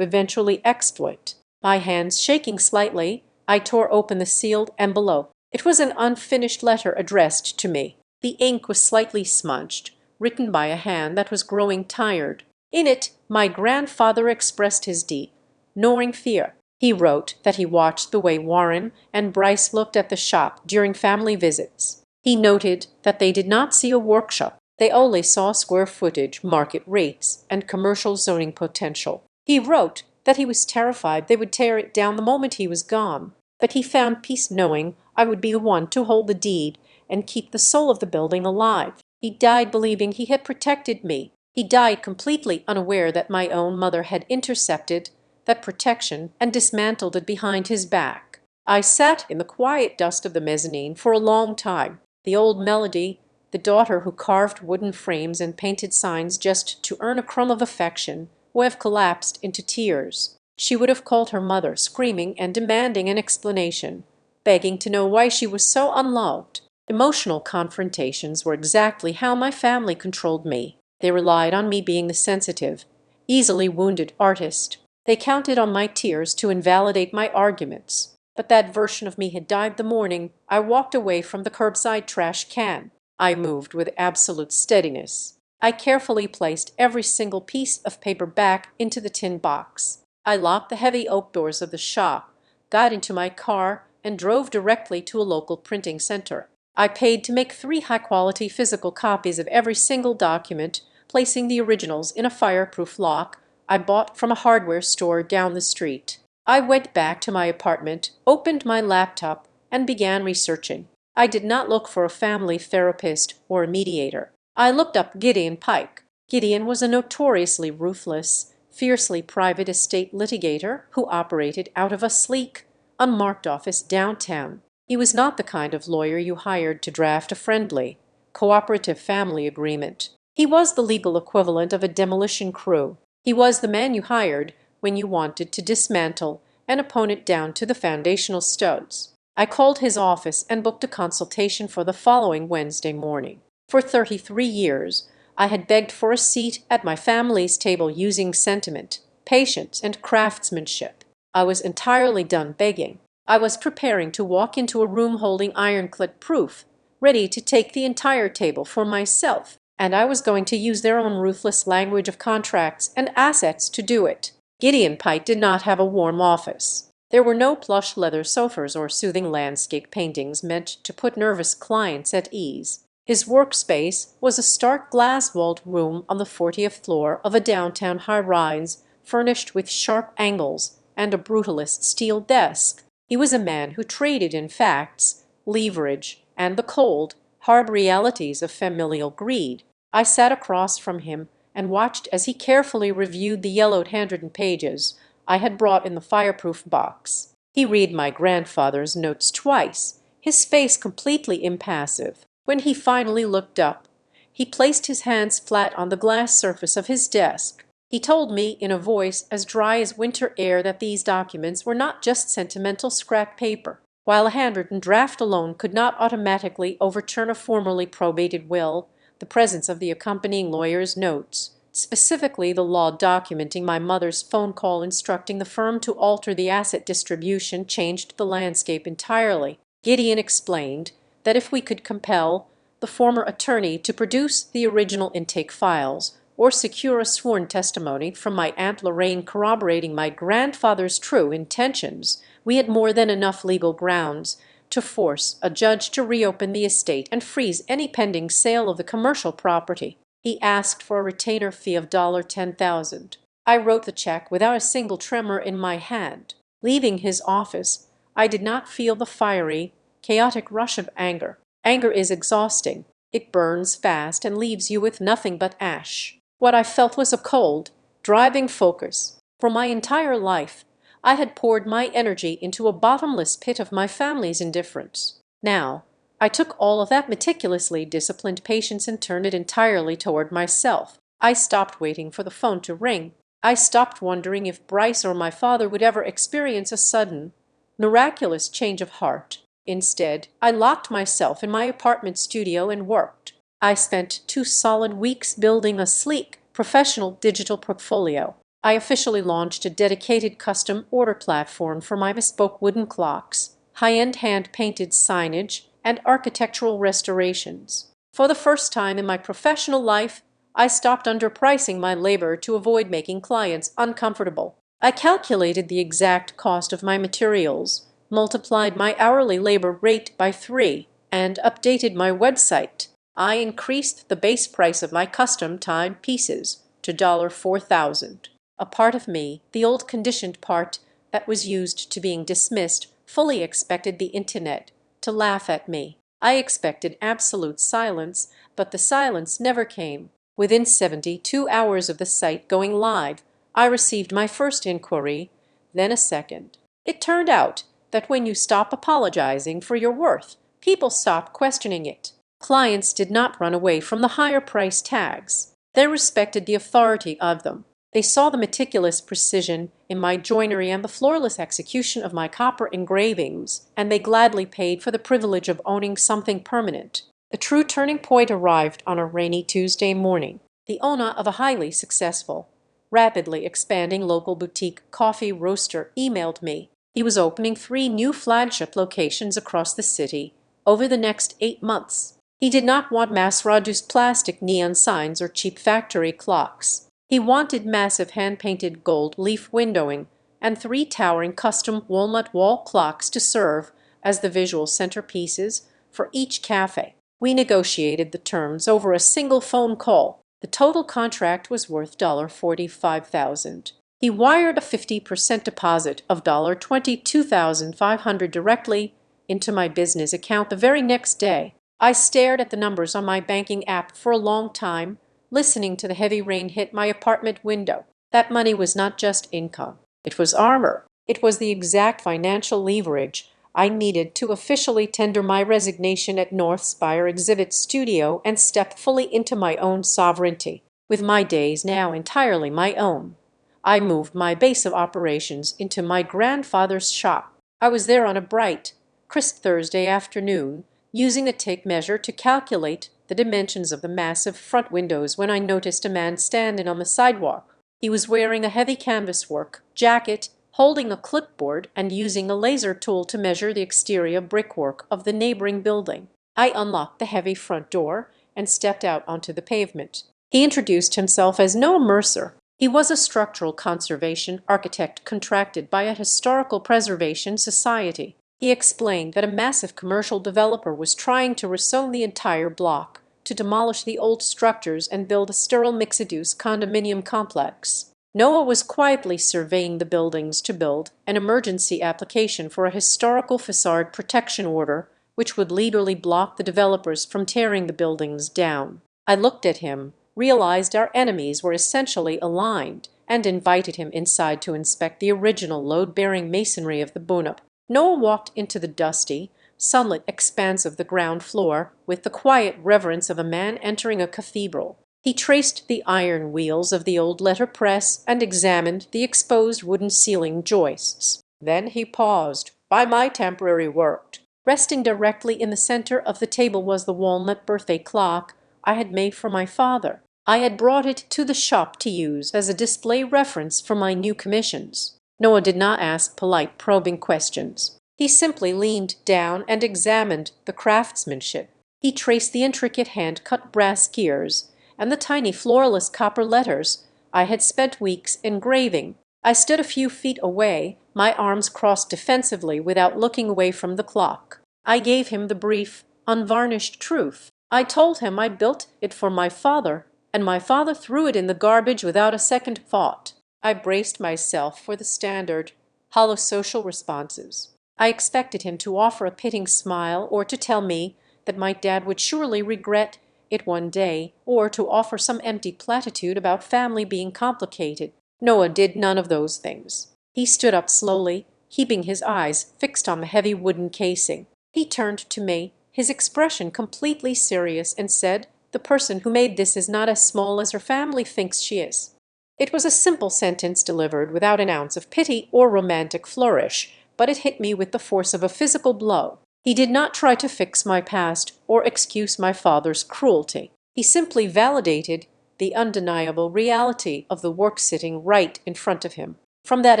eventually exploit. My hands shaking slightly, I tore open the sealed envelope. It was an unfinished letter addressed to me. The ink was slightly smudged, written by a hand that was growing tired. In it, my grandfather expressed his deep, gnawing fear. He wrote that he watched the way Warren and Bryce looked at the shop during family visits. He noted that they did not see a workshop. They only saw square footage, market rates, and commercial zoning potential. He wrote that he was terrified they would tear it down the moment he was gone, but he found peace knowing I would be the one to hold the deed and keep the soul of the building alive. He died believing he had protected me. He died completely unaware that my own mother had intercepted that protection and dismantled it behind his back. I sat in the quiet dust of the mezzanine for a long time. The old melody, the daughter who carved wooden frames and painted signs just to earn a crumb of affection, would have collapsed into tears. She would have called her mother, screaming and demanding an explanation, begging to know why she was so unloved. Emotional confrontations were exactly how my family controlled me. They relied on me being the sensitive, easily wounded artist. They counted on my tears to invalidate my arguments. But that version of me had died the morning I walked away from the curbside trash can. I moved with absolute steadiness. I carefully placed every single piece of paper back into the tin box. I locked the heavy oak doors of the shop, got into my car, and drove directly to a local printing center. I paid to make 3 high-quality physical copies of every single document, placing the originals in a fireproof lock I bought from a hardware store down the street. I went back to my apartment, opened my laptop, and began researching. I did not look for a family therapist or a mediator. I looked up Gideon Pike. Gideon was a notoriously ruthless, fiercely private estate litigator who operated out of a sleek, unmarked office downtown. He was not the kind of lawyer you hired to draft a friendly, cooperative family agreement. He was the legal equivalent of a demolition crew. He was the man you hired when you wanted to dismantle an opponent down to the foundational studs. I called his office and booked a consultation for the following Wednesday morning. For 33 years, I had begged for a seat at my family's table using sentiment, patience, and craftsmanship. I was entirely done begging. I was preparing to walk into a room holding ironclad proof, ready to take the entire table for myself, and I was going to use their own ruthless language of contracts and assets to do it. Gideon Pike did not have a warm office. There were no plush leather sofas or soothing landscape paintings meant to put nervous clients at ease. His workspace was a stark glass-walled room on the 40th floor of a downtown high-rise, furnished with sharp angles and a brutalist steel desk. He was a man who traded in facts, leverage, and the cold, hard realities of familial greed. I sat across from him and watched as he carefully reviewed the yellowed handwritten pages I had brought in the fireproof box. He read my grandfather's notes twice, his face completely impassive. When he finally looked up, he placed his hands flat on the glass surface of his desk. He told me in a voice as dry as winter air that these documents were not just sentimental scrap paper. While a handwritten draft alone could not automatically overturn a formally probated will, the presence of the accompanying lawyer's notes, specifically the law documenting my mother's phone call instructing the firm to alter the asset distribution, changed the landscape entirely. Gideon explained that if we could compel the former attorney to produce the original intake files or secure a sworn testimony from my Aunt Lorraine corroborating my grandfather's true intentions, we had more than enough legal grounds to force a judge to reopen the estate and freeze any pending sale of the commercial property. He asked for a retainer fee of $10,000. I wrote the check without a single tremor in my hand. Leaving his office, I did not feel the fiery, chaotic rush of anger. Anger is exhausting. It burns fast and leaves you with nothing but ash. What I felt was a cold, driving focus. For my entire life, I had poured my energy into a bottomless pit of my family's indifference. Now, I took all of that meticulously disciplined patience and turned it entirely toward myself. I stopped waiting for the phone to ring. I stopped wondering if Bryce or my father would ever experience a sudden, miraculous change of heart. Instead, I locked myself in my apartment studio and worked. I spent 2 solid weeks building a sleek, professional digital portfolio. I officially launched a dedicated custom order platform for my bespoke wooden clocks, high-end hand-painted signage, and architectural restorations. For the first time in my professional life, I stopped underpricing my labor to avoid making clients uncomfortable. I calculated the exact cost of my materials, multiplied my hourly labor rate by 3, and updated my website. I increased the base price of my custom timed pieces to $4,000. A part of me, the old conditioned part that was used to being dismissed, fully expected the internet to laugh at me. I expected absolute silence, but the silence never came. Within 72 hours of the site going live, I received my first inquiry, then a second. It turned out that when you stop apologizing for your worth, people stop questioning it. Clients did not run away from the higher price tags. They respected the authority of them. They saw the meticulous precision in my joinery and the flawless execution of my copper engravings, and they gladly paid for the privilege of owning something permanent. The true turning point arrived on a rainy Tuesday morning. The owner of a highly successful, rapidly expanding local boutique coffee roaster emailed me. He was opening 3 new flagship locations across the city over the next 8 months. He did not want mass-produced plastic neon signs or cheap factory clocks. He wanted massive hand-painted gold leaf windowing and 3 towering custom walnut wall clocks to serve as the visual centerpieces for each cafe. We negotiated the terms over a single phone call. The total contract was worth $45,000. He wired a 50% deposit of $22,500 directly into my business account the very next day. I stared at the numbers on my banking app for a long time, listening to the heavy rain hit my apartment window. That money was not just income. It was armor. It was the exact financial leverage I needed to officially tender my resignation at North Spire Exhibit Studio and step fully into my own sovereignty. With my days now entirely my own, I moved my base of operations into my grandfather's shop. I was there on a bright, crisp Thursday afternoon, using the tape measure to calculate the dimensions of the massive front windows when I noticed a man standing on the sidewalk. He was wearing a heavy canvas work jacket, holding a clipboard and using a laser tool to measure the exterior brickwork of the neighboring building. I unlocked the heavy front door and stepped out onto the pavement. He introduced himself as Noah Mercer. He was a structural conservation architect contracted by a historical preservation society. He explained that a massive commercial developer was trying to rezone the entire block, to demolish the old structures and build a sterile mixed-use condominium complex. Noah was quietly surveying the buildings to build an emergency application for a historical facade protection order, which would legally block the developers from tearing the buildings down. I looked at him, realized our enemies were essentially aligned, and invited him inside to inspect the original load-bearing masonry of the bunup. Noah walked into the dusty, sunlit expanse of the ground floor with the quiet reverence of a man entering a cathedral. He traced the iron wheels of the old letterpress and examined the exposed wooden ceiling joists. Then he paused. "By my temporary worked." Resting directly in the center of the table was the walnut birthday clock I had made for my father. I had brought it to the shop to use as a display reference for my new commissions. Noah did not ask polite, probing questions. He simply leaned down and examined the craftsmanship. He traced the intricate hand-cut brass gears and the tiny floorless copper letters I had spent weeks engraving. I stood a few feet away, my arms crossed defensively without looking away from the clock. I gave him the brief, unvarnished truth. I told him I built it for my father, and my father threw it in the garbage without a second thought. I braced myself for the standard, hollow social responses. I expected him to offer a pitying smile or to tell me that my dad would surely regret it one day, or to offer some empty platitude about family being complicated. Noah did none of those things. He stood up slowly, keeping his eyes fixed on the heavy wooden casing. He turned to me, his expression completely serious, and said, "The person who made this is not as small as her family thinks she is." It was a simple sentence delivered without an ounce of pity or romantic flourish, but it hit me with the force of a physical blow. He did not try to fix my past or excuse my father's cruelty. He simply validated the undeniable reality of the work sitting right in front of him. From that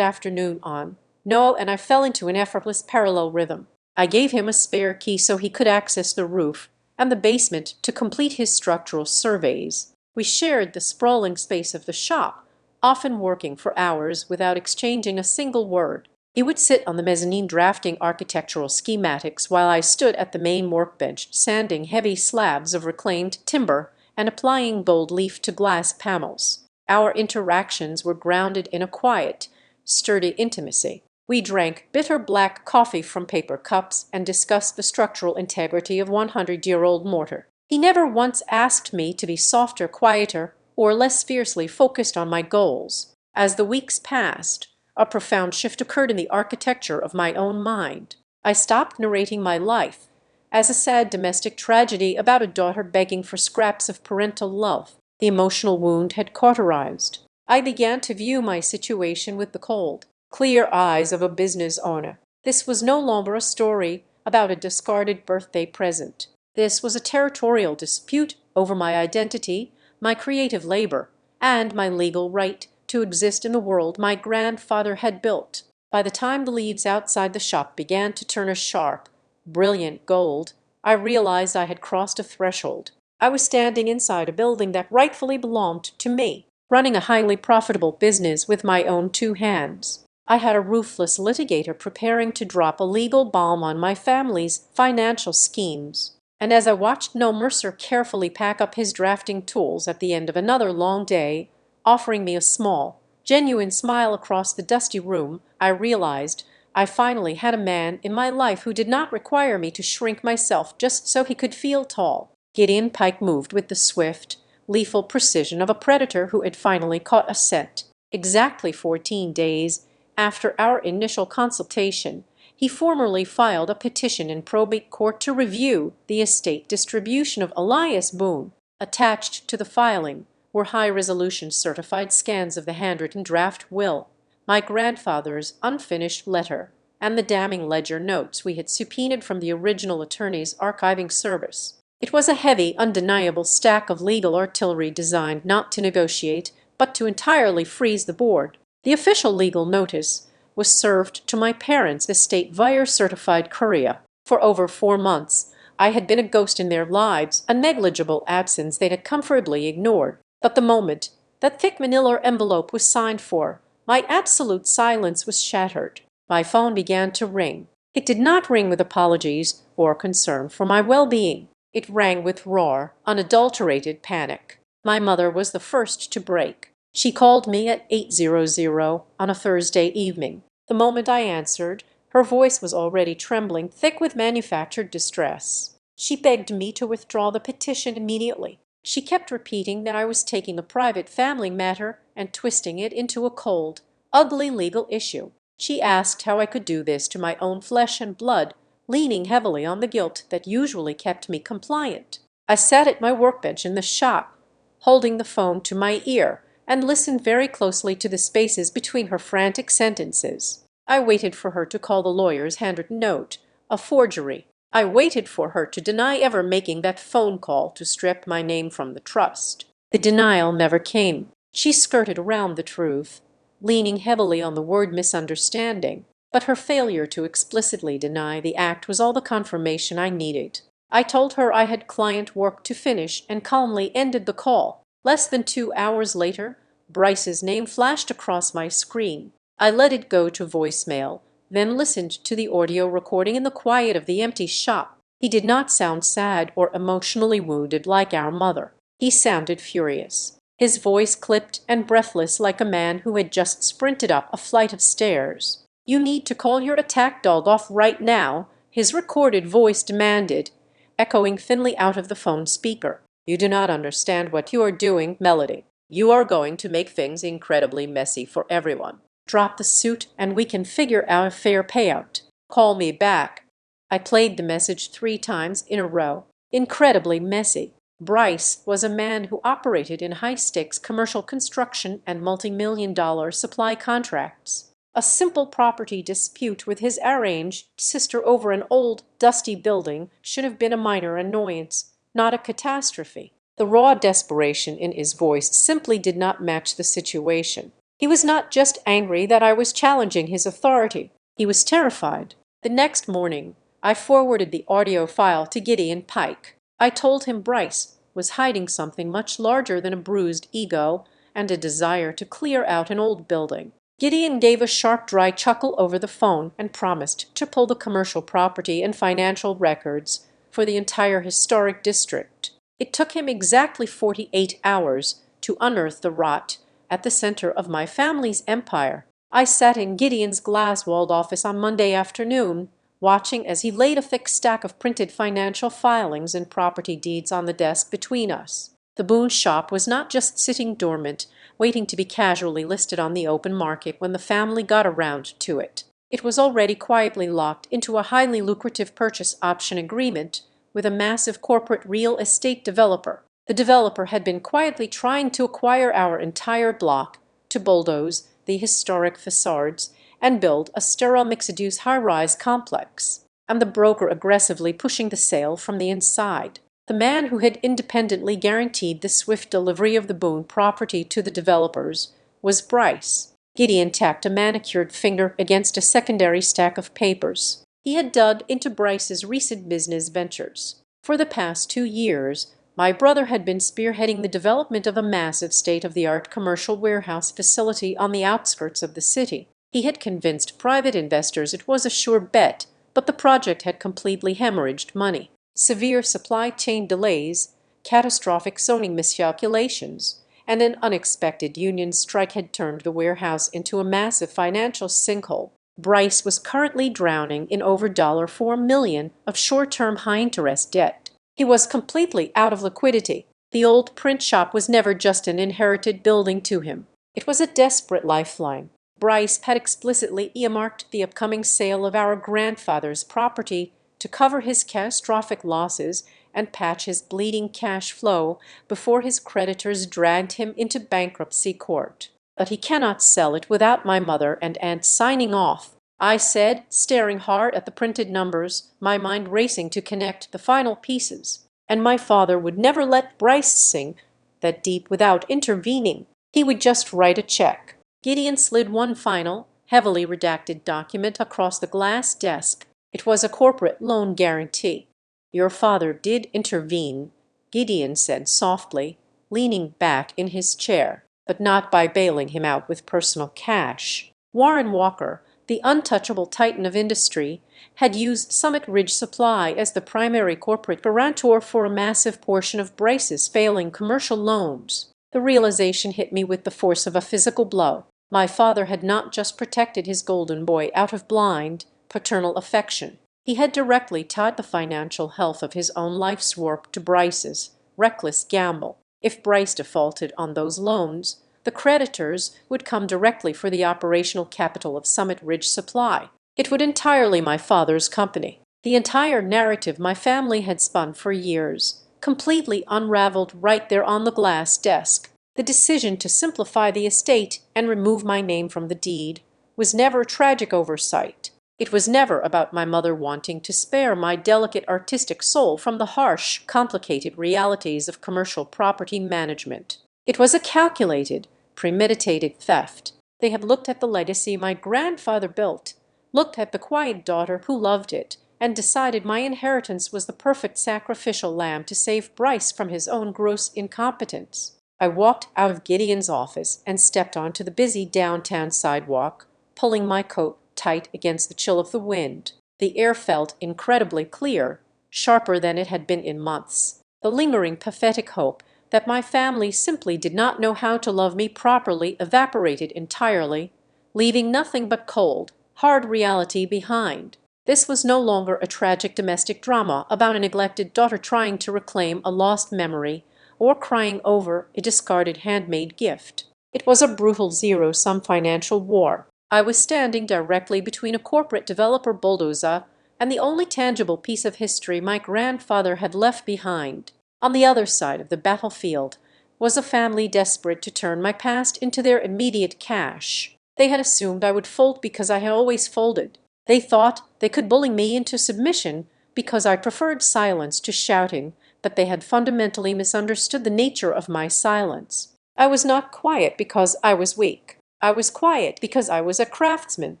afternoon on, Noah and I fell into an effortless parallel rhythm. I gave him a spare key so he could access the roof and the basement to complete his structural surveys. We shared the sprawling space of the shop, often working for hours without exchanging a single word. He would sit on the mezzanine drafting architectural schematics while I stood at the main workbench sanding heavy slabs of reclaimed timber and applying gold leaf to glass panels. Our interactions were grounded in a quiet, sturdy intimacy. We drank bitter black coffee from paper cups and discussed the structural integrity of 100-year-old mortar. He never once asked me to be softer, quieter, or less fiercely focused on my goals. As the weeks passed, a profound shift occurred in the architecture of my own mind. I stopped narrating my life as a sad domestic tragedy about a daughter begging for scraps of parental love. The emotional wound had cauterized. I began to view my situation with the cold, clear eyes of a business owner. This was no longer a story about a discarded birthday present. This was a territorial dispute over my identity, my creative labor, and my legal right to exist in the world my grandfather had built. By the time the leaves outside the shop began to turn a sharp, brilliant gold, I realized I had crossed a threshold. I was standing inside a building that rightfully belonged to me, running a highly profitable business with my own two hands. I had a ruthless litigator preparing to drop a legal bomb on my family's financial schemes. And as I watched Noah Mercer carefully pack up his drafting tools at the end of another long day, offering me a small, genuine smile across the dusty room, I realized I finally had a man in my life who did not require me to shrink myself just so he could feel tall. Gideon Pike moved with the swift, lethal precision of a predator who had finally caught a scent. Exactly 14 days after our initial consultation, he formally filed a petition in probate court to review the estate distribution of Elias Boone. Attached to the filing were high-resolution certified scans of the handwritten draft will, my grandfather's unfinished letter, and the damning ledger notes we had subpoenaed from the original attorney's archiving service. It was a heavy, undeniable stack of legal artillery designed not to negotiate, but to entirely freeze the board. The official legal notice was served to my parents' estate via certified courier. For over 4 months, I had been a ghost in their lives, a negligible absence they had comfortably ignored. But the moment that thick manila envelope was signed for, my absolute silence was shattered. My phone began to ring. It did not ring with apologies or concern for my well-being. It rang with raw, unadulterated panic. My mother was the first to break. She called me at 8:00 on a Thursday evening. The moment I answered, her voice was already trembling, thick with manufactured distress. She begged me to withdraw the petition immediately. She kept repeating that I was taking a private family matter and twisting it into a cold, ugly legal issue. She asked how I could do this to my own flesh and blood, leaning heavily on the guilt that usually kept me compliant. I sat at my workbench in the shop, holding the phone to my ear, and listened very closely to the spaces between her frantic sentences. I waited for her to call the lawyer's handwritten note a forgery. I waited for her to deny ever making that phone call to strip my name from the trust. The denial never came. She skirted around the truth, leaning heavily on the word misunderstanding, but her failure to explicitly deny the act was all the confirmation I needed. I told her I had client work to finish and calmly ended the call. Less than 2 hours later, Bryce's name flashed across my screen. I let it go to voicemail, then listened to the audio recording in the quiet of the empty shop. He did not sound sad or emotionally wounded like our mother. He sounded furious, his voice clipped and breathless like a man who had just sprinted up a flight of stairs. "You need to call your attack dog off right now," his recorded voice demanded, echoing thinly out of the phone speaker. "You do not understand what you are doing, Melody. You are going to make things incredibly messy for everyone. Drop the suit and we can figure out a fair payout. Call me back." I played the message 3 times in a row. Incredibly messy. Bryce was a man who operated in high-stakes commercial construction and multi-million-dollar supply contracts. A simple property dispute with his arranged sister over an old, dusty building should have been a minor annoyance, not a catastrophe. The raw desperation in his voice simply did not match the situation. He was not just angry that I was challenging his authority. He was terrified. The next morning, I forwarded the audio file to Gideon Pike. I told him Bryce was hiding something much larger than a bruised ego and a desire to clear out an old building. Gideon gave a sharp, dry chuckle over the phone and promised to pull the commercial property and financial records for the entire historic district. It took him exactly 48 hours to unearth the rot at the center of my family's empire. I sat in Gideon's glass-walled office on Monday afternoon, watching as he laid a thick stack of printed financial filings and property deeds on the desk between us. The Boone shop was not just sitting dormant, waiting to be casually listed on the open market when the family got around to it. It was already quietly locked into a highly lucrative purchase option agreement with a massive corporate real estate developer. The developer had been quietly trying to acquire our entire block, to bulldoze the historic facades and build a sterile mixed-use high-rise complex, and the broker aggressively pushing the sale from the inside. The man who had independently guaranteed the swift delivery of the Boone property to the developers was Bryce. Gideon tapped a manicured finger against a secondary stack of papers he had dug into Bryce's recent business ventures. For the past 2 years, my brother had been spearheading the development of a massive state-of-the-art commercial warehouse facility on the outskirts of the city. He had convinced private investors it was a sure bet, but the project had completely hemorrhaged money. Severe supply chain delays, catastrophic zoning miscalculations, and an unexpected union strike had turned the warehouse into a massive financial sinkhole. Bryce was currently drowning in over $4 million of short-term high-interest debt. He was completely out of liquidity. The old print shop was never just an inherited building to him. It was a desperate lifeline. Bryce had explicitly earmarked the upcoming sale of our grandfather's property to cover his catastrophic losses and patch his bleeding cash flow before his creditors dragged him into bankruptcy court. But he cannot sell it without my mother and aunt signing off, I said, staring hard at the printed numbers, my mind racing to connect the final pieces. And my father would never let Bryce sink that deep without intervening. He would just write a check. Gideon slid one final, heavily redacted document across the glass desk. It was a corporate loan guarantee. Your father did intervene, Gideon said softly, leaning back in his chair, but not by bailing him out with personal cash. Warren Walker, the untouchable titan of industry, had used Summit Ridge Supply as the primary corporate guarantor for a massive portion of Bryce's failing commercial loans. The realization hit me with the force of a physical blow. My father had not just protected his golden boy out of blind, paternal affection. He had directly tied the financial health of his own life's work to Bryce's reckless gamble. If Bryce defaulted on those loans, the creditors would come directly for the operational capital of Summit Ridge Supply. It would entirely my father's company. The entire narrative my family had spun for years, completely unraveled right there on the glass desk. The decision to simplify the estate and remove my name from the deed was never a tragic oversight. It was never about my mother wanting to spare my delicate artistic soul from the harsh, complicated realities of commercial property management. It was a calculated, premeditated theft. They had looked at the legacy my grandfather built, looked at the quiet daughter who loved it, and decided my inheritance was the perfect sacrificial lamb to save Bryce from his own gross incompetence. I walked out of Gideon's office and stepped onto the busy downtown sidewalk, pulling my coat tight against the chill of the wind. The air felt incredibly clear, sharper than it had been in months. The lingering pathetic hope that my family simply did not know how to love me properly evaporated entirely, leaving nothing but cold, hard reality behind. This was no longer a tragic domestic drama about a neglected daughter trying to reclaim a lost memory or crying over a discarded handmade gift. It was a brutal zero-sum financial war. I was standing directly between a corporate developer bulldozer and the only tangible piece of history my grandfather had left behind. On the other side of the battlefield was a family desperate to turn my past into their immediate cash. They had assumed I would fold because I had always folded. They thought they could bully me into submission because I preferred silence to shouting, but they had fundamentally misunderstood the nature of my silence. I was not quiet because I was weak. I was quiet because I was a craftsman,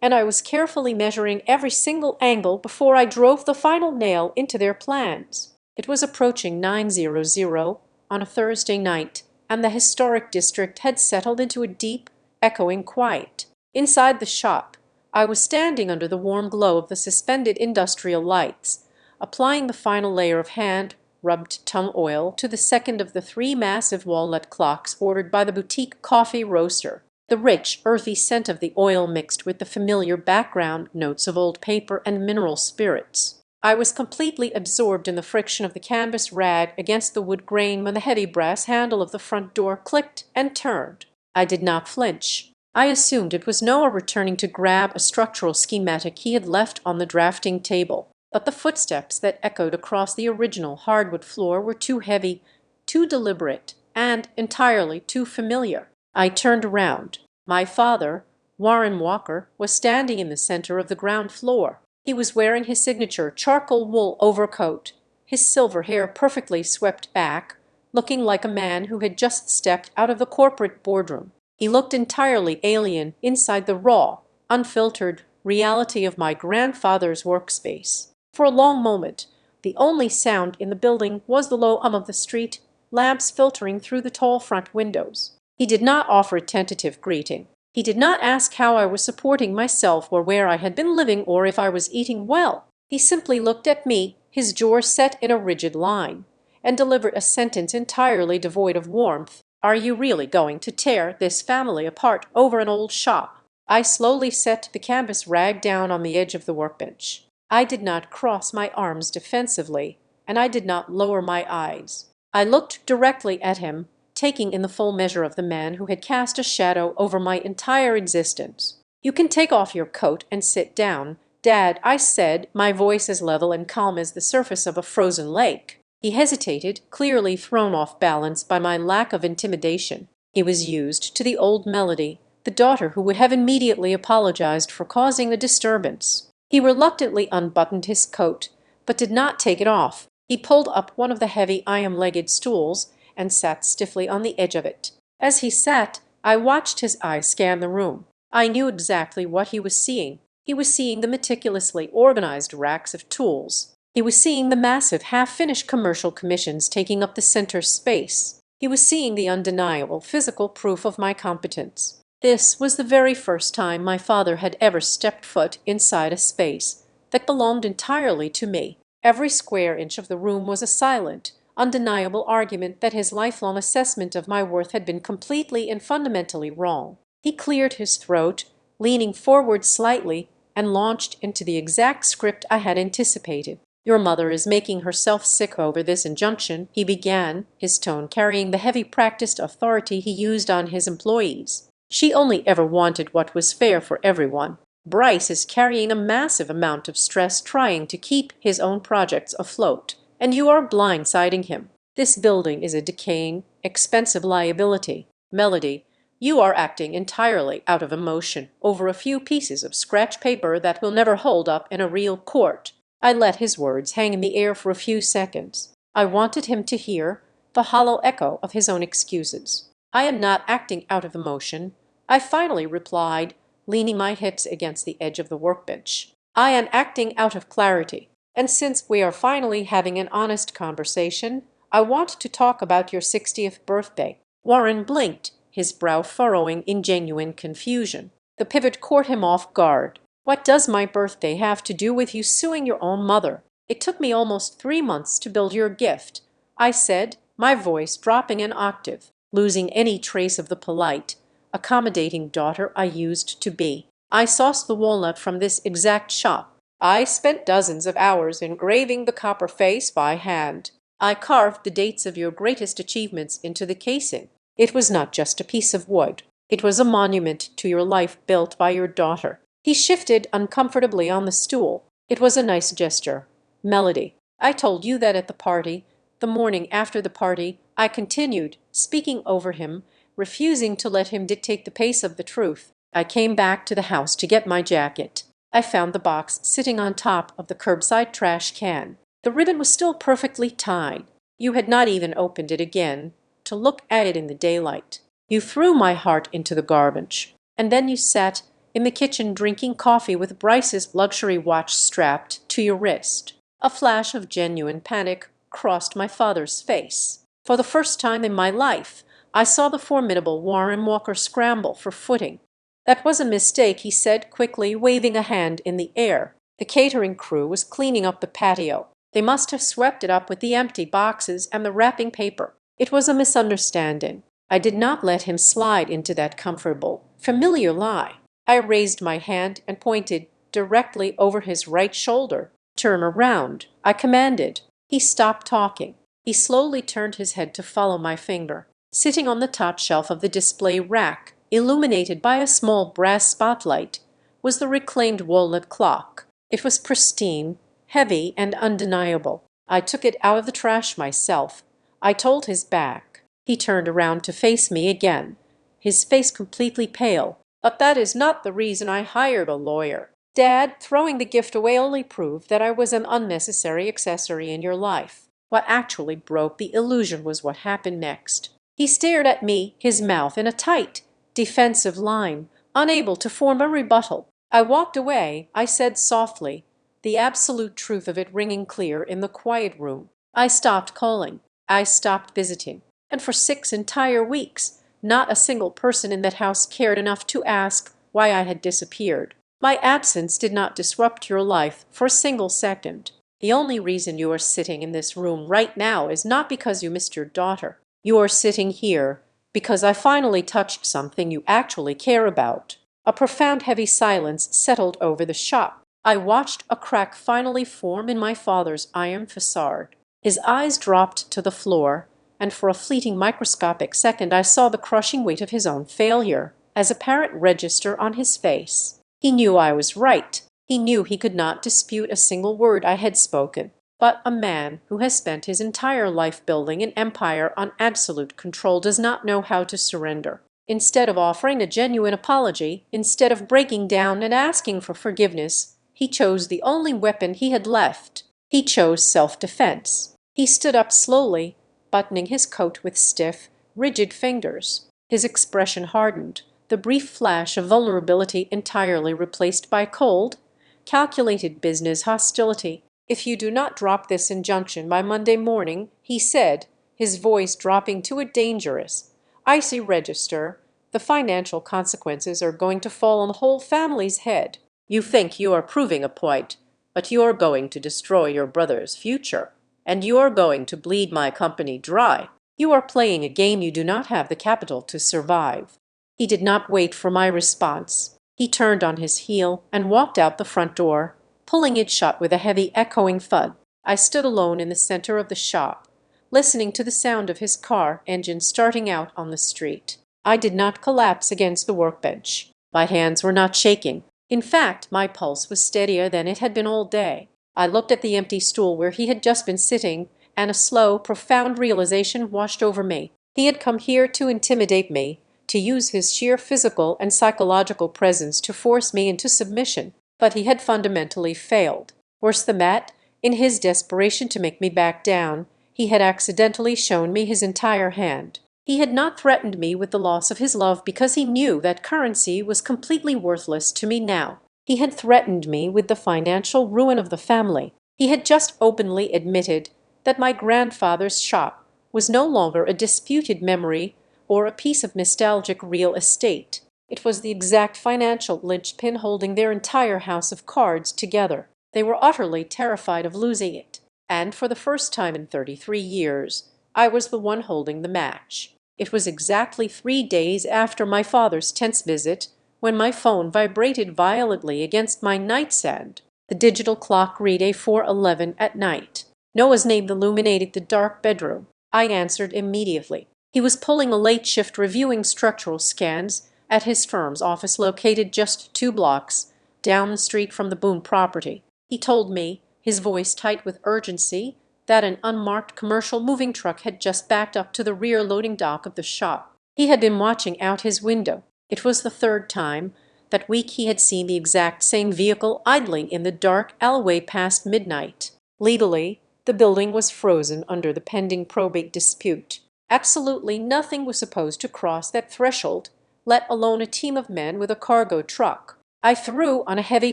and I was carefully measuring every single angle before I drove the final nail into their plans. It was approaching 9:00 on a Thursday night, and the historic district had settled into a deep, echoing quiet. Inside the shop, I was standing under the warm glow of the suspended industrial lights, applying the final layer of hand-rubbed tung oil to the second of the three massive walnut clocks ordered by the boutique coffee roaster. The rich, earthy scent of the oil mixed with the familiar background notes of old paper and mineral spirits. I was completely absorbed in the friction of the canvas rag against the wood grain when the heavy brass handle of the front door clicked and turned. I did not flinch. I assumed it was Noah returning to grab a structural schematic he had left on the drafting table. But the footsteps that echoed across the original hardwood floor were too heavy, too deliberate, and entirely too familiar. I turned around. My father, Warren Walker, was standing in the center of the ground floor. He was wearing his signature charcoal wool overcoat, his silver hair perfectly swept back, looking like a man who had just stepped out of the corporate boardroom. He looked entirely alien inside the raw, unfiltered reality of my grandfather's workspace. For a long moment, the only sound in the building was the low hum of the street, lamps filtering through the tall front windows. He did not offer a tentative greeting. He did not ask how I was supporting myself or where I had been living or if I was eating well. He simply looked at me, his jaw set in a rigid line, and delivered a sentence entirely devoid of warmth. "Are you really going to tear this family apart over an old shop?" I slowly set the canvas rag down on the edge of the workbench. I did not cross my arms defensively, and I did not lower my eyes. I looked directly at him, taking in the full measure of the man who had cast a shadow over my entire existence. "You can take off your coat and sit down, Dad," I said, my voice as level and calm as the surface of a frozen lake. He hesitated, clearly thrown off balance by my lack of intimidation. He was used to the old Melody, the daughter who would have immediately apologized for causing the disturbance. He reluctantly unbuttoned his coat, but did not take it off. He pulled up one of the heavy iron-legged stools and sat stiffly on the edge of it. As he sat, I watched his eyes scan the room. I knew exactly what he was seeing. He was seeing the meticulously organized racks of tools. He was seeing the massive half-finished commercial commissions taking up the center space. He was seeing the undeniable physical proof of my competence. This was the very first time my father had ever stepped foot inside a space that belonged entirely to me. Every square inch of the room was a silent, undeniable argument that his lifelong assessment of my worth had been completely and fundamentally wrong. He cleared his throat, leaning forward slightly, and launched into the exact script I had anticipated. "Your mother is making herself sick over this injunction," he began, his tone carrying the heavy practiced authority he used on his employees. "She only ever wanted what was fair for everyone. Bryce is carrying a massive amount of stress trying to keep his own projects afloat, and you are blindsiding him. This building is a decaying, expensive liability. Melody, you are acting entirely out of emotion over a few pieces of scratch paper that will never hold up in a real court." I let his words hang in the air for a few seconds. I wanted him to hear the hollow echo of his own excuses. "I am not acting out of emotion," I finally replied, leaning my hips against the edge of the workbench. "I am acting out of clarity. And since we are finally having an honest conversation, I want to talk about your 60th birthday." Warren blinked, his brow furrowing in genuine confusion. The pivot caught him off guard. "What does my birthday have to do with you suing your own mother? It took me almost 3 months to build your gift," I said, my voice dropping an octave, losing any trace of the polite, accommodating daughter I used to be. "I sourced the walnut from this exact shop. I spent dozens of hours engraving the copper face by hand. I carved the dates of your greatest achievements into the casing. It was not just a piece of wood. It was a monument to your life built by your daughter." He shifted uncomfortably on the stool. "It was a nice gesture. Melody, I told you that at the party, the morning after the party," I continued, speaking over him, refusing to let him dictate the pace of the truth. "I came back to the house to get my jacket. I found the box sitting on top of the curbside trash can. The ribbon was still perfectly tied. You had not even opened it again to look at it in the daylight. You threw my heart into the garbage, and then you sat in the kitchen drinking coffee with Bryce's luxury watch strapped to your wrist. A flash of genuine panic crossed my father's face. For the first time in my life, I saw the formidable Warren Walker scramble for footing. "That was a mistake," he said quickly, waving a hand in the air. "The catering crew was cleaning up the patio. They must have swept it up with the empty boxes and the wrapping paper. It was a misunderstanding." I did not let him slide into that comfortable, familiar lie. I raised my hand and pointed directly over his right shoulder. "Turn around," I commanded. He stopped talking. He slowly turned his head to follow my finger. Sitting on the top shelf of the display rack, illuminated by a small brass spotlight, was the reclaimed walnut clock. It was pristine, heavy, and undeniable. I took it out of the trash myself. I told his back. He turned around to face me again, his face completely pale. "But that is not the reason I hired a lawyer. Dad, throwing the gift away only proved that I was an unnecessary accessory in your life. What actually broke the illusion was what happened next." He stared at me, his mouth in a tight, defensive line, unable to form a rebuttal. I walked away, I said softly, the absolute truth of it ringing clear in the quiet room. I stopped calling. I stopped visiting. And for 6 entire weeks, not a single person in that house cared enough to ask why I had disappeared. My absence did not disrupt your life for a single second. The only reason you are sitting in this room right now is not because you missed your daughter. You are sitting here because I finally touched something you actually care about. A profound heavy silence settled over the shop. I watched a crack finally form in my father's iron facade. His eyes dropped to the floor, and for a fleeting microscopic second I saw the crushing weight of his own failure as apparent register on his face. He knew I was right. He knew he could not dispute a single word I had spoken. But a man who has spent his entire life building an empire on absolute control does not know how to surrender. Instead of offering a genuine apology, instead of breaking down and asking for forgiveness, he chose the only weapon he had left. He chose self-defense. He stood up slowly, buttoning his coat with stiff, rigid fingers. His expression hardened, the brief flash of vulnerability entirely replaced by cold, calculated business hostility. "If you do not drop this injunction by Monday morning," he said, his voice dropping to a dangerous, icy register, "the financial consequences are going to fall on the whole family's head. You think you are proving a point, but you are going to destroy your brother's future. And you are going to bleed my company dry. You are playing a game you do not have the capital to survive." He did not wait for my response. He turned on his heel and walked out the front door, pulling it shut with a heavy echoing thud. I stood alone in the center of the shop, listening to the sound of his car engine starting out on the street. I did not collapse against the workbench. My hands were not shaking. In fact, my pulse was steadier than it had been all day. I looked at the empty stool where he had just been sitting, and a slow, profound realization washed over me. He had come here to intimidate me, to use his sheer physical and psychological presence to force me into submission. But he had fundamentally failed. Worse than that, in his desperation to make me back down, he had accidentally shown me his entire hand. He had not threatened me with the loss of his love because he knew that currency was completely worthless to me now. He had threatened me with the financial ruin of the family. He had just openly admitted that my grandfather's shop was no longer a disputed memory or a piece of nostalgic real estate. It was the exact financial linchpin holding their entire house of cards together. They were utterly terrified of losing it. And for the first time in 33 years, I was the one holding the match. It was exactly 3 days after my father's tense visit when my phone vibrated violently against my nightstand. The digital clock read a 4:11 at night. Noah's name illuminated the dark bedroom. I answered immediately. He was pulling a late shift reviewing structural scans at his firm's office located just 2 blocks down the street from the Boone property. He told me, his voice tight with urgency, that an unmarked commercial moving truck had just backed up to the rear loading dock of the shop. He had been watching out his window. It was the 3rd time that week he had seen the exact same vehicle idling in the dark alleyway past midnight. Legally, The building was frozen under the pending probate dispute. Absolutely nothing was supposed to cross that threshold, let alone a team of men with a cargo truck. I threw on a heavy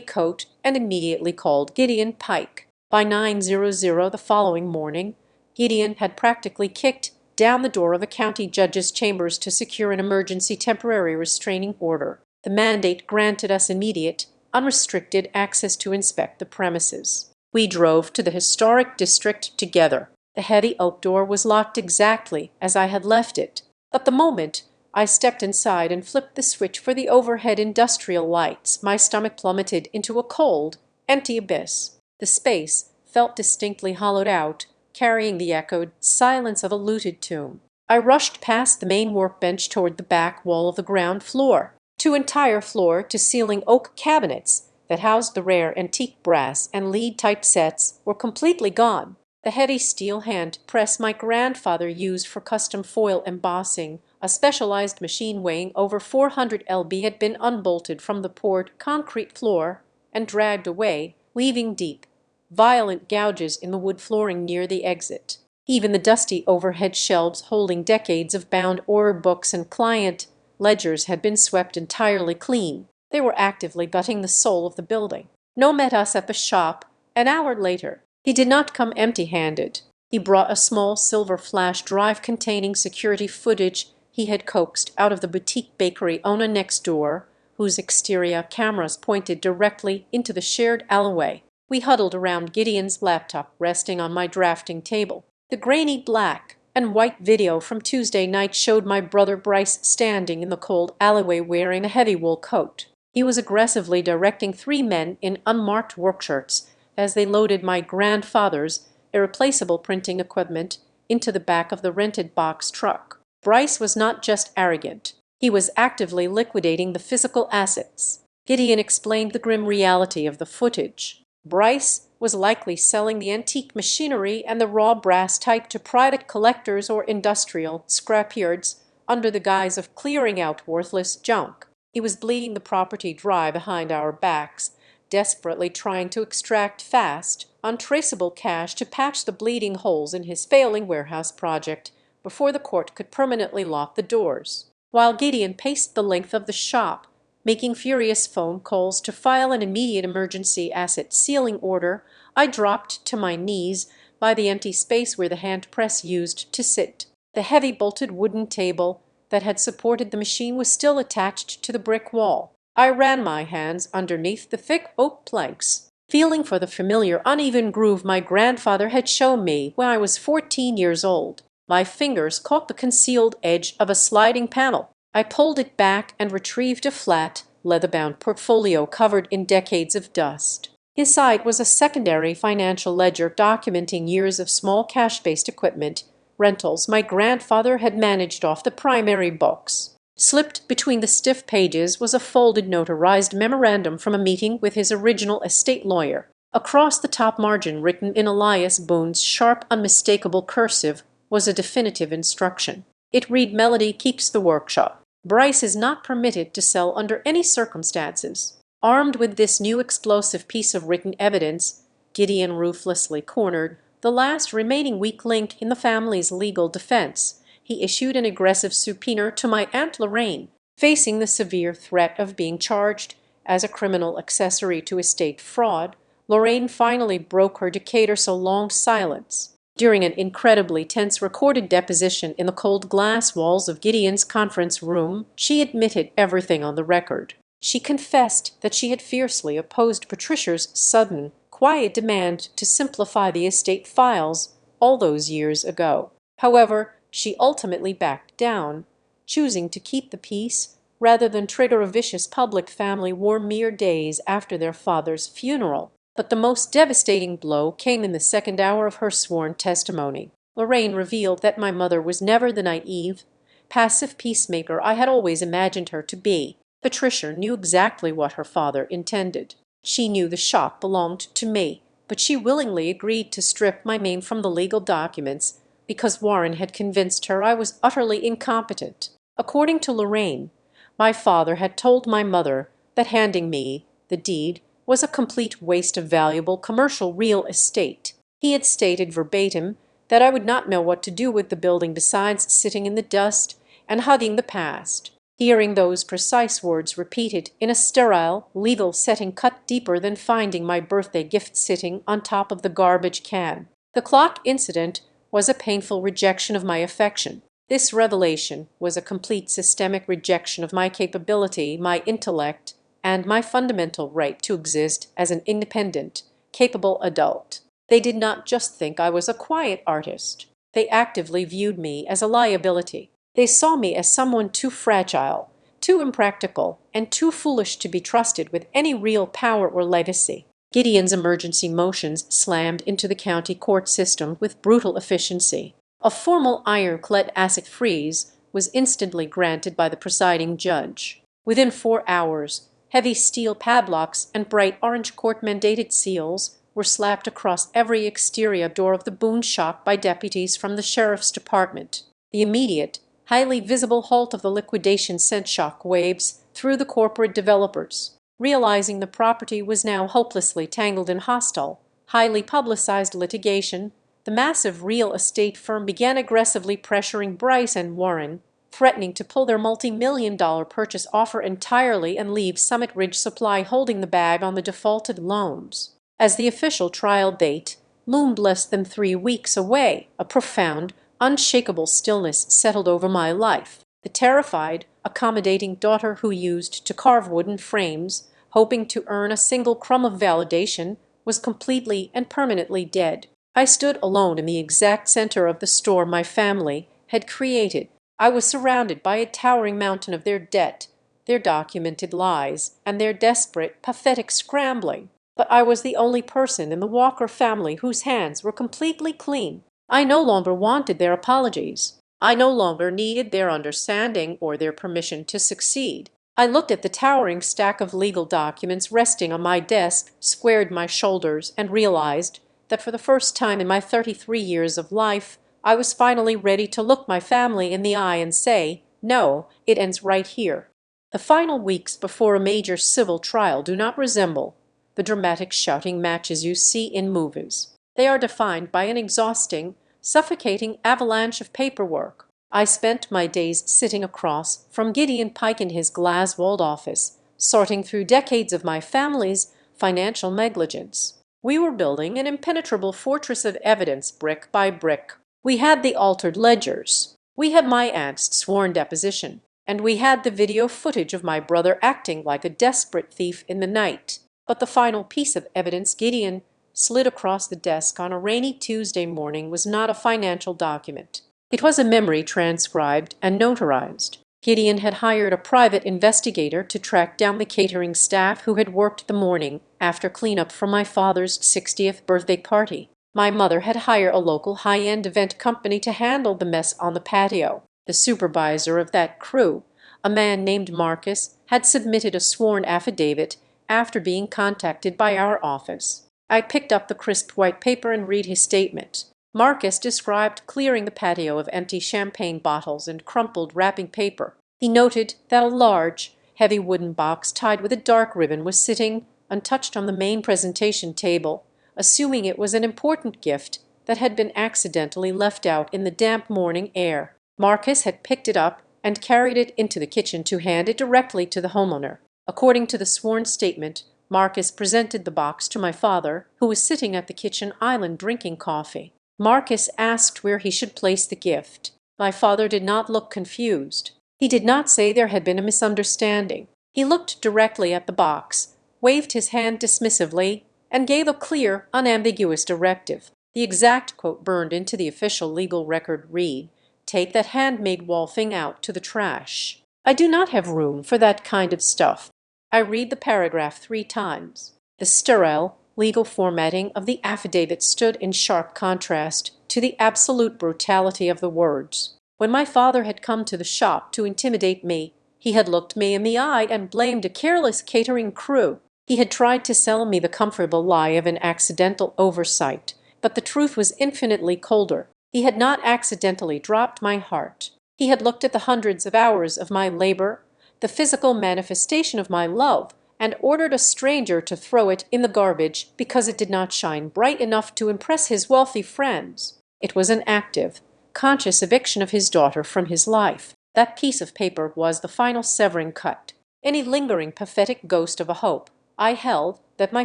coat and immediately called Gideon Pike. By 9:00 the following morning, Gideon had practically kicked down the door of a county judge's chambers to secure an emergency temporary restraining order. The mandate granted us immediate, unrestricted access to inspect the premises. We drove to the historic district together. The heavy oak door was locked exactly as I had left it, but the moment I stepped inside and flipped the switch for the overhead industrial lights, my stomach plummeted into a cold, empty abyss. The space felt distinctly hollowed out, carrying the echoed silence of a looted tomb. I rushed past the main workbench toward the back wall of the ground floor. Two entire floor-to-ceiling oak cabinets that housed the rare antique brass and lead typesets were completely gone. The heavy steel hand press my grandfather used for custom foil embossing, a specialized machine weighing over 400 lb, had been unbolted from the poured concrete floor and dragged away, leaving deep, violent gouges in the wood flooring near the exit. Even the dusty overhead shelves holding decades of bound order books and client ledgers had been swept entirely clean. They were actively gutting the soul of the building. No met us at the shop an hour later. He did not come empty-handed. He brought a small silver flash drive containing security footage he had coaxed out of the boutique bakery owner next door, whose exterior cameras pointed directly into the shared alleyway. We huddled around Gideon's laptop resting on my drafting table. The grainy black and white video from Tuesday night showed my brother Bryce standing in the cold alleyway wearing a heavy wool coat. He was aggressively directing three men in unmarked work shirts as they loaded my grandfather's irreplaceable printing equipment into the back of the rented box truck. Bryce was not just arrogant. He was actively liquidating the physical assets. Gideon explained the grim reality of the footage. Bryce was likely selling the antique machinery and the raw brass type to private collectors or industrial scrapyards under the guise of clearing out worthless junk. He was bleeding the property dry behind our backs, desperately trying to extract fast, untraceable cash to patch the bleeding holes in his failing warehouse project before the court could permanently lock the doors. While Gideon paced the length of the shop, making furious phone calls to file an immediate emergency asset sealing order, I dropped to my knees by the empty space where the hand press used to sit. The heavy bolted wooden table that had supported the machine was still attached to the brick wall. I ran my hands underneath the thick oak planks, feeling for the familiar uneven groove my grandfather had shown me when I was 14 years old. My fingers caught the concealed edge of a sliding panel. I pulled it back and retrieved a flat, leather-bound portfolio covered in decades of dust. Inside was a secondary financial ledger documenting years of small cash-based equipment rentals my grandfather had managed off the primary books. Slipped between the stiff pages was a folded notarized memorandum from a meeting with his original estate lawyer. Across the top margin, written in Elias Boone's sharp, unmistakable cursive, was a definitive instruction. It read, "Melody keeps the workshop. Bryce is not permitted to sell under any circumstances." Armed with this new explosive piece of written evidence, Gideon ruthlessly cornered the last remaining weak link in the family's legal defense. He issued an aggressive subpoena to my Aunt Lorraine, facing the severe threat of being charged as a criminal accessory to estate fraud. Lorraine finally broke her Decatur-so-long silence. During an incredibly tense recorded deposition in the cold glass walls of Gideon's conference room, she admitted everything on the record. She confessed that she had fiercely opposed Patricia's sudden, quiet demand to simplify the estate files all those years ago. However, she ultimately backed down, choosing to keep the peace rather than trigger a vicious public family war mere days after their father's funeral. But the most devastating blow came in the second hour of her sworn testimony. Lorraine revealed that my mother was never the naive, passive peacemaker I had always imagined her to be. Patricia knew exactly what her father intended. She knew the shop belonged to me, but she willingly agreed to strip my name from the legal documents because Warren had convinced her I was utterly incompetent. According to Lorraine, my father had told my mother that handing me the deed was a complete waste of valuable commercial real estate. He had stated verbatim that I would not know what to do with the building besides sitting in the dust and hugging the past. Hearing those precise words repeated in a sterile, legal setting cut deeper than finding my birthday gift sitting on top of the garbage can. The clock incident was a painful rejection of my affection. This revelation was a complete systemic rejection of my capability, my intellect, and my fundamental right to exist as an independent, capable adult. They did not just think I was a quiet artist. They actively viewed me as a liability. They saw me as someone too fragile, too impractical, and too foolish to be trusted with any real power or legacy. Gideon's emergency motions slammed into the county court system with brutal efficiency. A formal ironclad asset freeze was instantly granted by the presiding judge. Within 4 hours, heavy steel padlocks and bright orange court-mandated seals were slapped across every exterior door of the Boone shop by deputies from the sheriff's department. The immediate, highly visible halt of the liquidation sent shock waves through the corporate developers. Realizing the property was now hopelessly tangled in hostile, highly publicized litigation, the massive real estate firm began aggressively pressuring Bryce and Warren, threatening to pull their multi-million-dollar purchase offer entirely and leave Summit Ridge Supply holding the bag on the defaulted loans. As the official trial date loomed less than 3 weeks away, a profound, unshakable stillness settled over my life. The terrified, accommodating daughter who used to carve wooden frames, hoping to earn a single crumb of validation, was completely and permanently dead. I stood alone in the exact center of the store my family had created. I was surrounded by a towering mountain of their debt, their documented lies, and their desperate, pathetic scrambling. But I was the only person in the Walker family whose hands were completely clean. I no longer wanted their apologies. I no longer needed their understanding or their permission to succeed. I looked at the towering stack of legal documents resting on my desk, squared my shoulders, and realized that for the first time in my 33 years of life, I was finally ready to look my family in the eye and say, no, it ends right here. The final weeks before a major civil trial do not resemble the dramatic shouting matches you see in movies. They are defined by an exhausting, suffocating avalanche of paperwork. I spent my days sitting across from Gideon Pike in his glass-walled office, sorting through decades of my family's financial negligence. We were building an impenetrable fortress of evidence brick by brick. We had the altered ledgers. We had my aunt's sworn deposition. And we had the video footage of my brother acting like a desperate thief in the night. But the final piece of evidence Gideon slid across the desk on a rainy Tuesday morning was not a financial document. It was a memory transcribed and notarized. Gideon had hired a private investigator to track down the catering staff who had worked the morning after cleanup for my father's 60th birthday party. My mother had hired a local high-end event company to handle the mess on the patio. The supervisor of that crew, a man named Marcus, had submitted a sworn affidavit after being contacted by our office. I picked up the crisp white paper and read his statement. Marcus described clearing the patio of empty champagne bottles and crumpled wrapping paper. He noted that a large, heavy wooden box tied with a dark ribbon was sitting untouched on the main presentation table, assuming it was an important gift that had been accidentally left out in the damp morning air. Marcus had picked it up and carried it into the kitchen to hand it directly to the homeowner. According to the sworn statement, Marcus presented the box to my father, who was sitting at the kitchen island drinking coffee. Marcus asked where he should place the gift. My father did not look confused. He did not say there had been a misunderstanding. He looked directly at the box, waved his hand dismissively, and gave a clear, unambiguous directive. The exact quote burned into the official legal record read, "Take that handmade wall thing out to the trash." I do not have room for that kind of stuff. I read the paragraph 3 times. The sterile, legal formatting of the affidavit stood in sharp contrast to the absolute brutality of the words. When my father had come to the shop to intimidate me, he had looked me in the eye and blamed a careless catering crew. He had tried to sell me the comfortable lie of an accidental oversight, but the truth was infinitely colder. He had not accidentally dropped my heart. He had looked at the hundreds of hours of my labor, the physical manifestation of my love, and ordered a stranger to throw it in the garbage because it did not shine bright enough to impress his wealthy friends. It was an active, conscious eviction of his daughter from his life. That piece of paper was the final severing cut. Any lingering pathetic ghost of a hope I held that my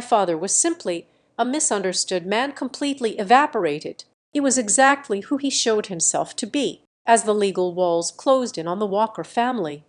father was simply a misunderstood man completely evaporated. He was exactly who he showed himself to be. As the legal walls closed in on the Walker family,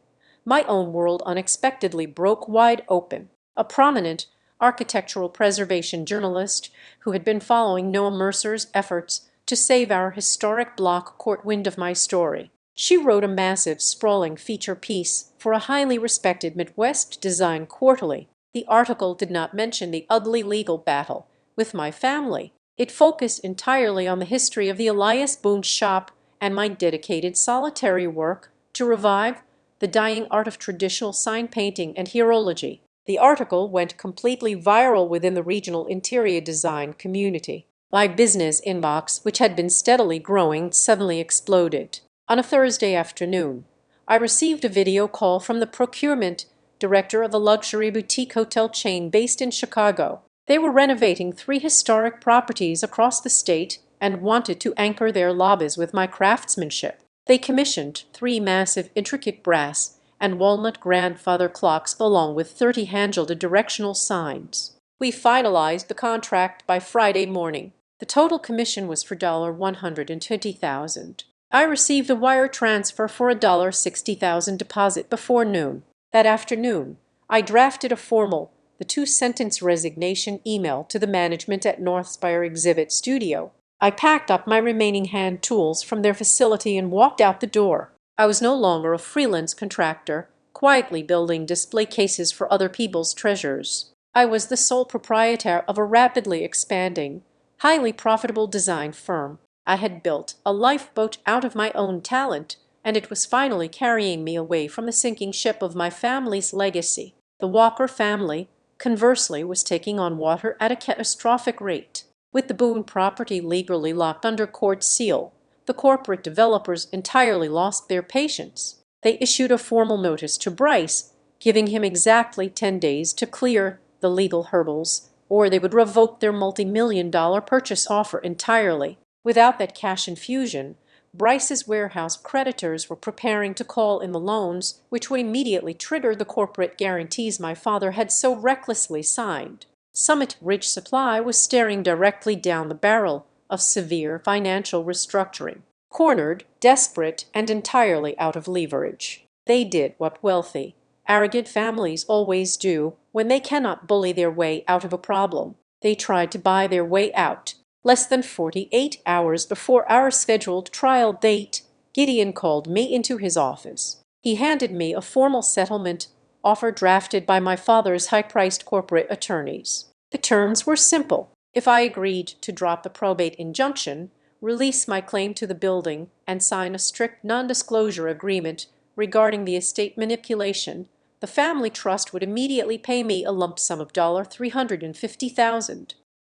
my own world unexpectedly broke wide open. A prominent architectural preservation journalist who had been following Noah Mercer's efforts to save our historic block caught wind of my story. She wrote a massive, sprawling feature piece for a highly respected Midwest design quarterly. The article did not mention the ugly legal battle with my family. It focused entirely on the history of the Elias Boone shop and my dedicated solitary work to revive the dying art of traditional sign painting and herology. The article went completely viral within the regional interior design community. My business inbox, which had been steadily growing, suddenly exploded. On a Thursday afternoon, I received a video call from the procurement director of a luxury boutique hotel chain based in Chicago. They were renovating 3 historic properties across the state and wanted to anchor their lobbies with my craftsmanship. They commissioned 3 massive intricate brass and walnut grandfather clocks along with 30 hand-gilded directional signs. We finalized the contract by Friday morning. The total commission was for $120,000. I received a wire transfer for a $60,000 deposit before noon. That afternoon, I drafted a formal, the 2-sentence resignation email to the management at Northspire Exhibit Studio. I packed up my remaining hand tools from their facility and walked out the door. I was no longer a freelance contractor, quietly building display cases for other people's treasures. I was the sole proprietor of a rapidly expanding, highly profitable design firm. I had built a lifeboat out of my own talent, and it was finally carrying me away from the sinking ship of my family's legacy. The Walker family, conversely, was taking on water at a catastrophic rate. With the Boone property legally locked under court seal, the corporate developers entirely lost their patience. They issued a formal notice to Bryce, giving him exactly 10 days to clear the legal hurdles, or they would revoke their multi-million-dollar purchase offer entirely. Without that cash infusion, Bryce's warehouse creditors were preparing to call in the loans, which would immediately trigger the corporate guarantees my father had so recklessly signed. Summit Ridge Supply was staring directly down the barrel of severe financial restructuring. Cornered, desperate, and entirely out of leverage, they did what wealthy, arrogant families always do when they cannot bully their way out of a problem. They tried to buy their way out. Less than 48 hours before our scheduled trial date, Gideon called me into his office. He handed me a formal settlement offer drafted by my father's high-priced corporate attorneys. The terms were simple. If I agreed to drop the probate injunction, release my claim to the building, and sign a strict non-disclosure agreement regarding the estate manipulation, the family trust would immediately pay me a lump sum of $350,000.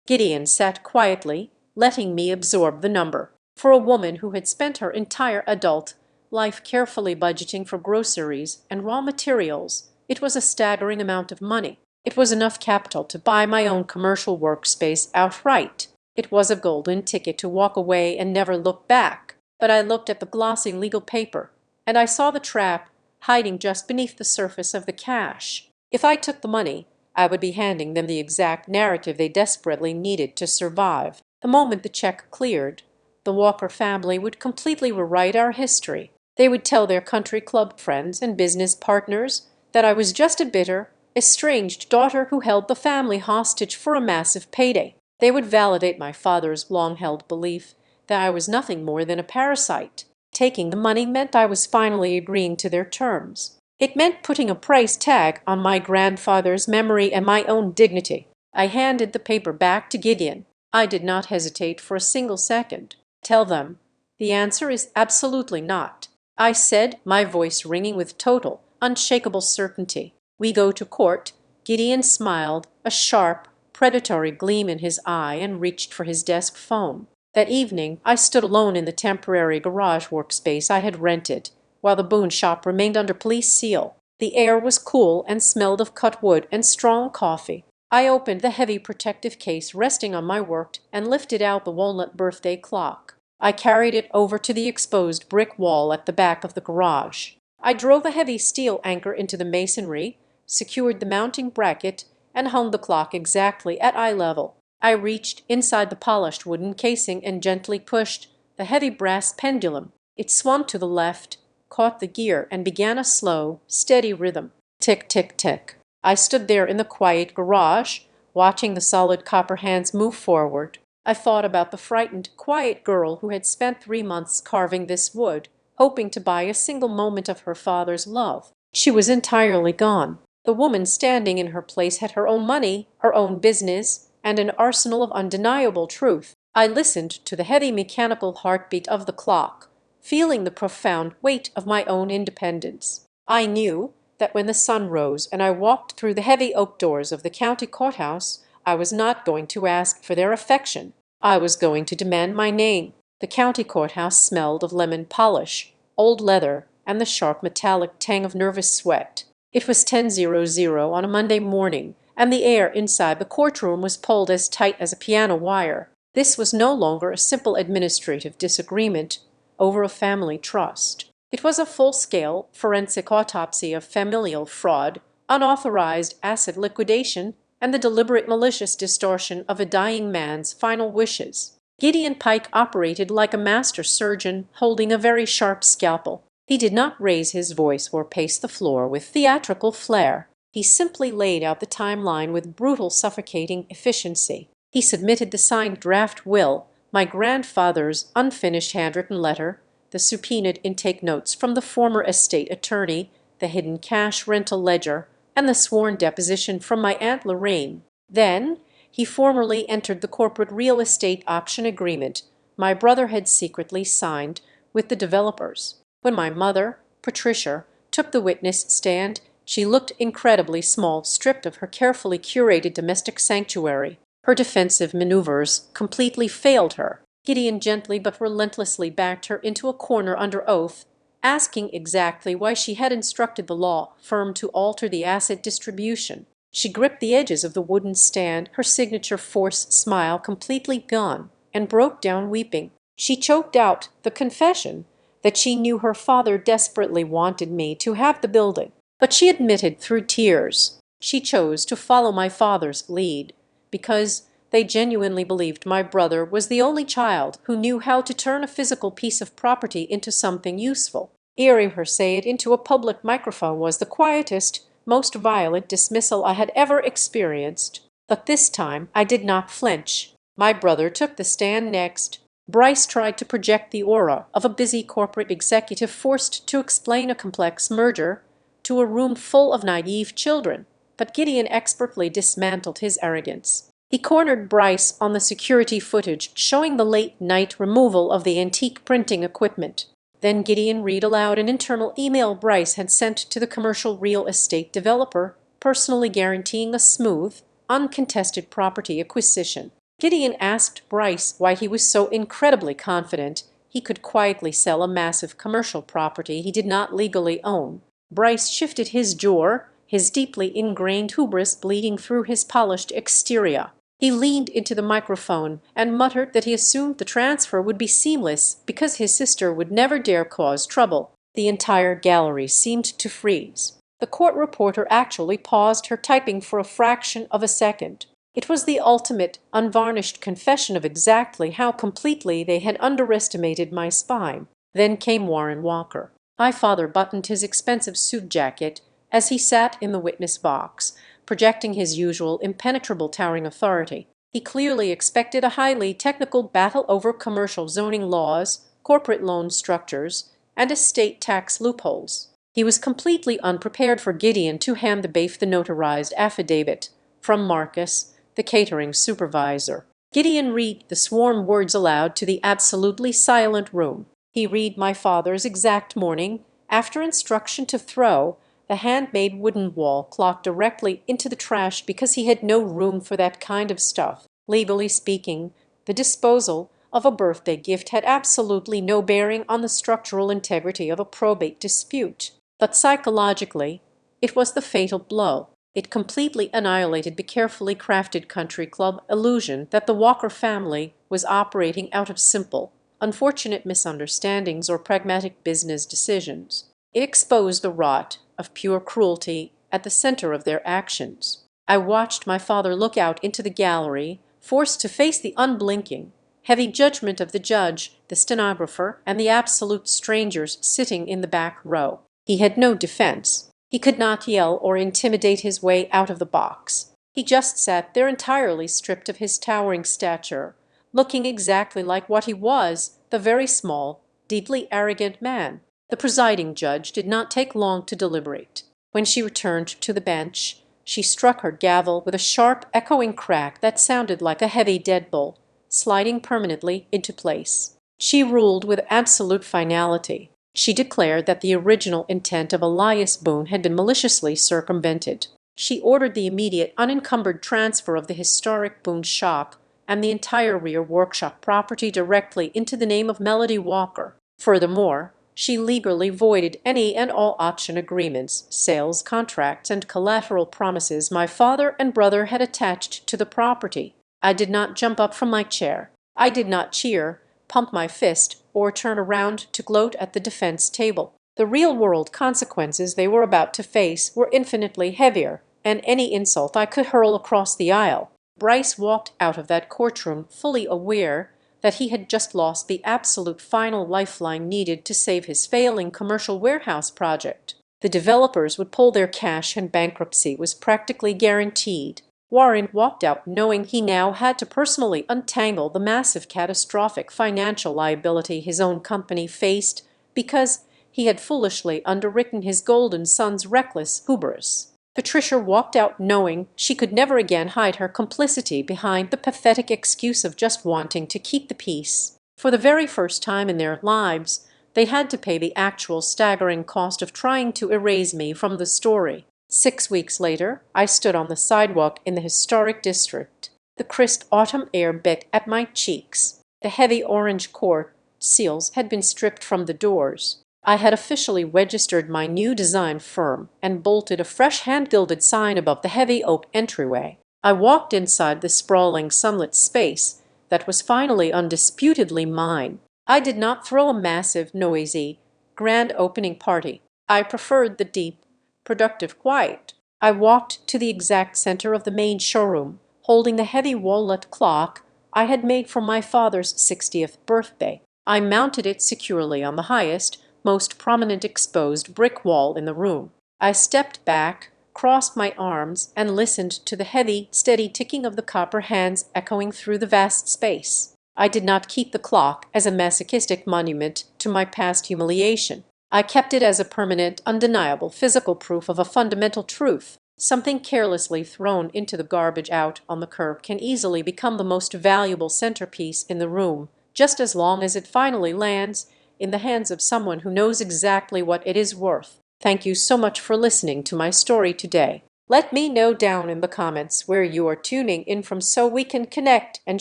Gideon sat quietly, letting me absorb the number. For a woman who had spent her entire adult life carefully budgeting for groceries and raw materials, it was a staggering amount of money. It was enough capital to buy my own commercial workspace outright. It was a golden ticket to walk away and never look back. But I looked at the glossy legal paper, and I saw the trap hiding just beneath the surface of the cash. If I took the money, I would be handing them the exact narrative they desperately needed to survive. The moment the check cleared, the Walker family would completely rewrite our history. They would tell their country club friends and business partners that I was just a bitter, estranged daughter who held the family hostage for a massive payday. They would validate my father's long-held belief that I was nothing more than a parasite. Taking the money meant I was finally agreeing to their terms. It meant putting a price tag on my grandfather's memory and my own dignity. I handed the paper back to Gideon. I did not hesitate for a single second. Tell them. The answer is absolutely not, I said, my voice ringing with total, unshakable certainty. We go to court. Gideon smiled, a sharp, predatory gleam in his eye, and reached for his desk phone. That evening, I stood alone in the temporary garage workspace I had rented, while the Boone shop remained under police seal. The air was cool and smelled of cut wood and strong coffee. I opened the heavy protective case resting on my work and lifted out the walnut birthday clock. I carried it over to the exposed brick wall at the back of the garage. I drove a heavy steel anchor into the masonry, secured the mounting bracket, and hung the clock exactly at eye level. I reached inside the polished wooden casing and gently pushed the heavy brass pendulum. It swung to the left, caught the gear, and began a slow, steady rhythm. Tick, tick, tick. I stood there in the quiet garage, watching the solid copper hands move forward. I thought about the frightened, quiet girl who had spent 3 months carving this wood, hoping to buy a single moment of her father's love. She was entirely gone. The woman standing in her place had her own money, her own business, and an arsenal of undeniable truth. I listened to the heavy mechanical heartbeat of the clock, feeling the profound weight of my own independence. I knew that when the sun rose and I walked through the heavy oak doors of the county courthouse, I was not going to ask for their affection. I was going to demand my name. The county courthouse smelled of lemon polish, old leather, and the sharp metallic tang of nervous sweat. It was 10:00 on a Monday morning, and the air inside the courtroom was pulled as tight as a piano wire. This was no longer a simple administrative disagreement over a family trust. It was a full-scale forensic autopsy of familial fraud, unauthorized acid liquidation, and the deliberate malicious distortion of a dying man's final wishes. Gideon Pike operated like a master surgeon holding a very sharp scalpel. He did not raise his voice or pace the floor with theatrical flair. He simply laid out the timeline with brutal, suffocating efficiency. He submitted the signed draft will, my grandfather's unfinished handwritten letter, the subpoenaed intake notes from the former estate attorney, the hidden cash rental ledger, and the sworn deposition from my Aunt Lorraine. Then he formally entered the corporate real estate option agreement my brother had secretly signed with the developers. When my mother, Patricia, took the witness stand, she looked incredibly small, stripped of her carefully curated domestic sanctuary. Her defensive maneuvers completely failed her. Gideon gently but relentlessly backed her into a corner under oath, asking exactly why she had instructed the law firm to alter the asset distribution. She gripped the edges of the wooden stand, her signature forced smile completely gone, and broke down weeping. She choked out the confession that she knew her father desperately wanted me to have the building. But she admitted through tears she chose to follow my father's lead because they genuinely believed my brother was the only child who knew how to turn a physical piece of property into something useful. Hearing her say it into a public microphone was the quietest, most violent dismissal I had ever experienced. But this time I did not flinch. My brother took the stand next. Bryce tried to project the aura of a busy corporate executive forced to explain a complex merger to a room full of naive children, but Gideon expertly dismantled his arrogance. He cornered Bryce on the security footage showing the late-night removal of the antique printing equipment. Then Gideon read aloud an internal email Bryce had sent to the commercial real estate developer, personally guaranteeing a smooth, uncontested property acquisition. Gideon asked Bryce why he was so incredibly confident he could quietly sell a massive commercial property he did not legally own. Bryce shifted his jaw, his deeply ingrained hubris bleeding through his polished exterior. He leaned into the microphone and muttered that he assumed the transfer would be seamless because his sister would never dare cause trouble. The entire gallery seemed to freeze. The court reporter actually paused her typing for a fraction of a second. It was the ultimate, unvarnished confession of exactly how completely they had underestimated my spine. Then came Warren Walker. My father buttoned his expensive suit jacket as he sat in the witness box, projecting his usual impenetrable towering authority. He clearly expected a highly technical battle over commercial zoning laws, corporate loan structures, and estate tax loopholes. He was completely unprepared for Gideon to hand the bailiff the notarized affidavit from Marcus, the catering supervisor. Gideon read the sworn words aloud to the absolutely silent room. He read my father's exact morning, after instruction to throw the handmade wooden wall clock directly into the trash because he had no room for that kind of stuff. Legally speaking, the disposal of a birthday gift had absolutely no bearing on the structural integrity of a probate dispute. But psychologically, It was the fatal blow. It completely annihilated the carefully crafted country club illusion that the Walker family was operating out of simple, unfortunate misunderstandings or pragmatic business decisions. It exposed the rot of pure cruelty at the center of their actions. I watched my father look out into the gallery, forced to face the unblinking, heavy judgment of the judge, the stenographer, and the absolute strangers sitting in the back row. He had no defense. He could not yell or intimidate his way out of the box. He just sat there entirely stripped of his towering stature, looking exactly like what he was, the very small, deeply arrogant man. The presiding judge did not take long to deliberate. When she returned to the bench, she struck her gavel with a sharp, echoing crack that sounded like a heavy deadbolt, sliding permanently into place. She ruled with absolute finality. She declared that the original intent of Elias Boone had been maliciously circumvented. She ordered the immediate unencumbered transfer of the historic Boone shop and the entire rear workshop property directly into the name of Melody Walker. Furthermore, she legally voided any and all auction agreements, sales contracts, and collateral promises my father and brother had attached to the property. I did not jump up from my chair. I did not cheer, pump my fist, or turn around to gloat at the defense table. The real-world consequences they were about to face were infinitely heavier, and any insult I could hurl across the aisle. Bryce walked out of that courtroom fully aware that he had just lost the absolute final lifeline needed to save his failing commercial warehouse project. The developers would pull their cash and bankruptcy was practically guaranteed. Warren walked out knowing he now had to personally untangle the massive catastrophic financial liability his own company faced because he had foolishly underwritten his golden son's reckless hubris. Patricia walked out knowing she could never again hide her complicity behind the pathetic excuse of just wanting to keep the peace. For the very first time in their lives, they had to pay the actual staggering cost of trying to erase me from the story. 6 weeks later, I stood on the sidewalk in the historic district. The crisp autumn air bit at my cheeks. The heavy orange court seals had been stripped from the doors. I had officially registered my new design firm and bolted a fresh hand-gilded sign above the heavy oak entryway. I walked inside the sprawling sunlit space that was finally undisputedly mine. I did not throw a massive, noisy, grand opening party. I preferred the deep, productive quiet. I walked to the exact center of the main showroom, holding the heavy walnut clock I had made for my father's 60th birthday. I mounted it securely on the highest, most prominent exposed brick wall in the room. I stepped back, crossed my arms, and listened to the heavy, steady ticking of the copper hands echoing through the vast space. I did not keep the clock as a masochistic monument to my past humiliation. I kept it as a permanent, undeniable physical proof of a fundamental truth. Something carelessly thrown into the garbage out on the curb can easily become the most valuable centerpiece in the room, just as long as it finally lands in the hands of someone who knows exactly what it is worth. Thank you so much for listening to my story today. Let me know down in the comments where you are tuning in from so we can connect and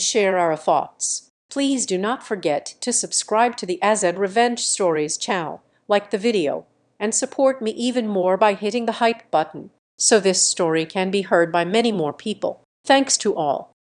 share our thoughts. Please do not forget to subscribe to the Azad Revenge Stories channel, like the video, and support me even more by hitting the hype button so this story can be heard by many more people. Thanks to all.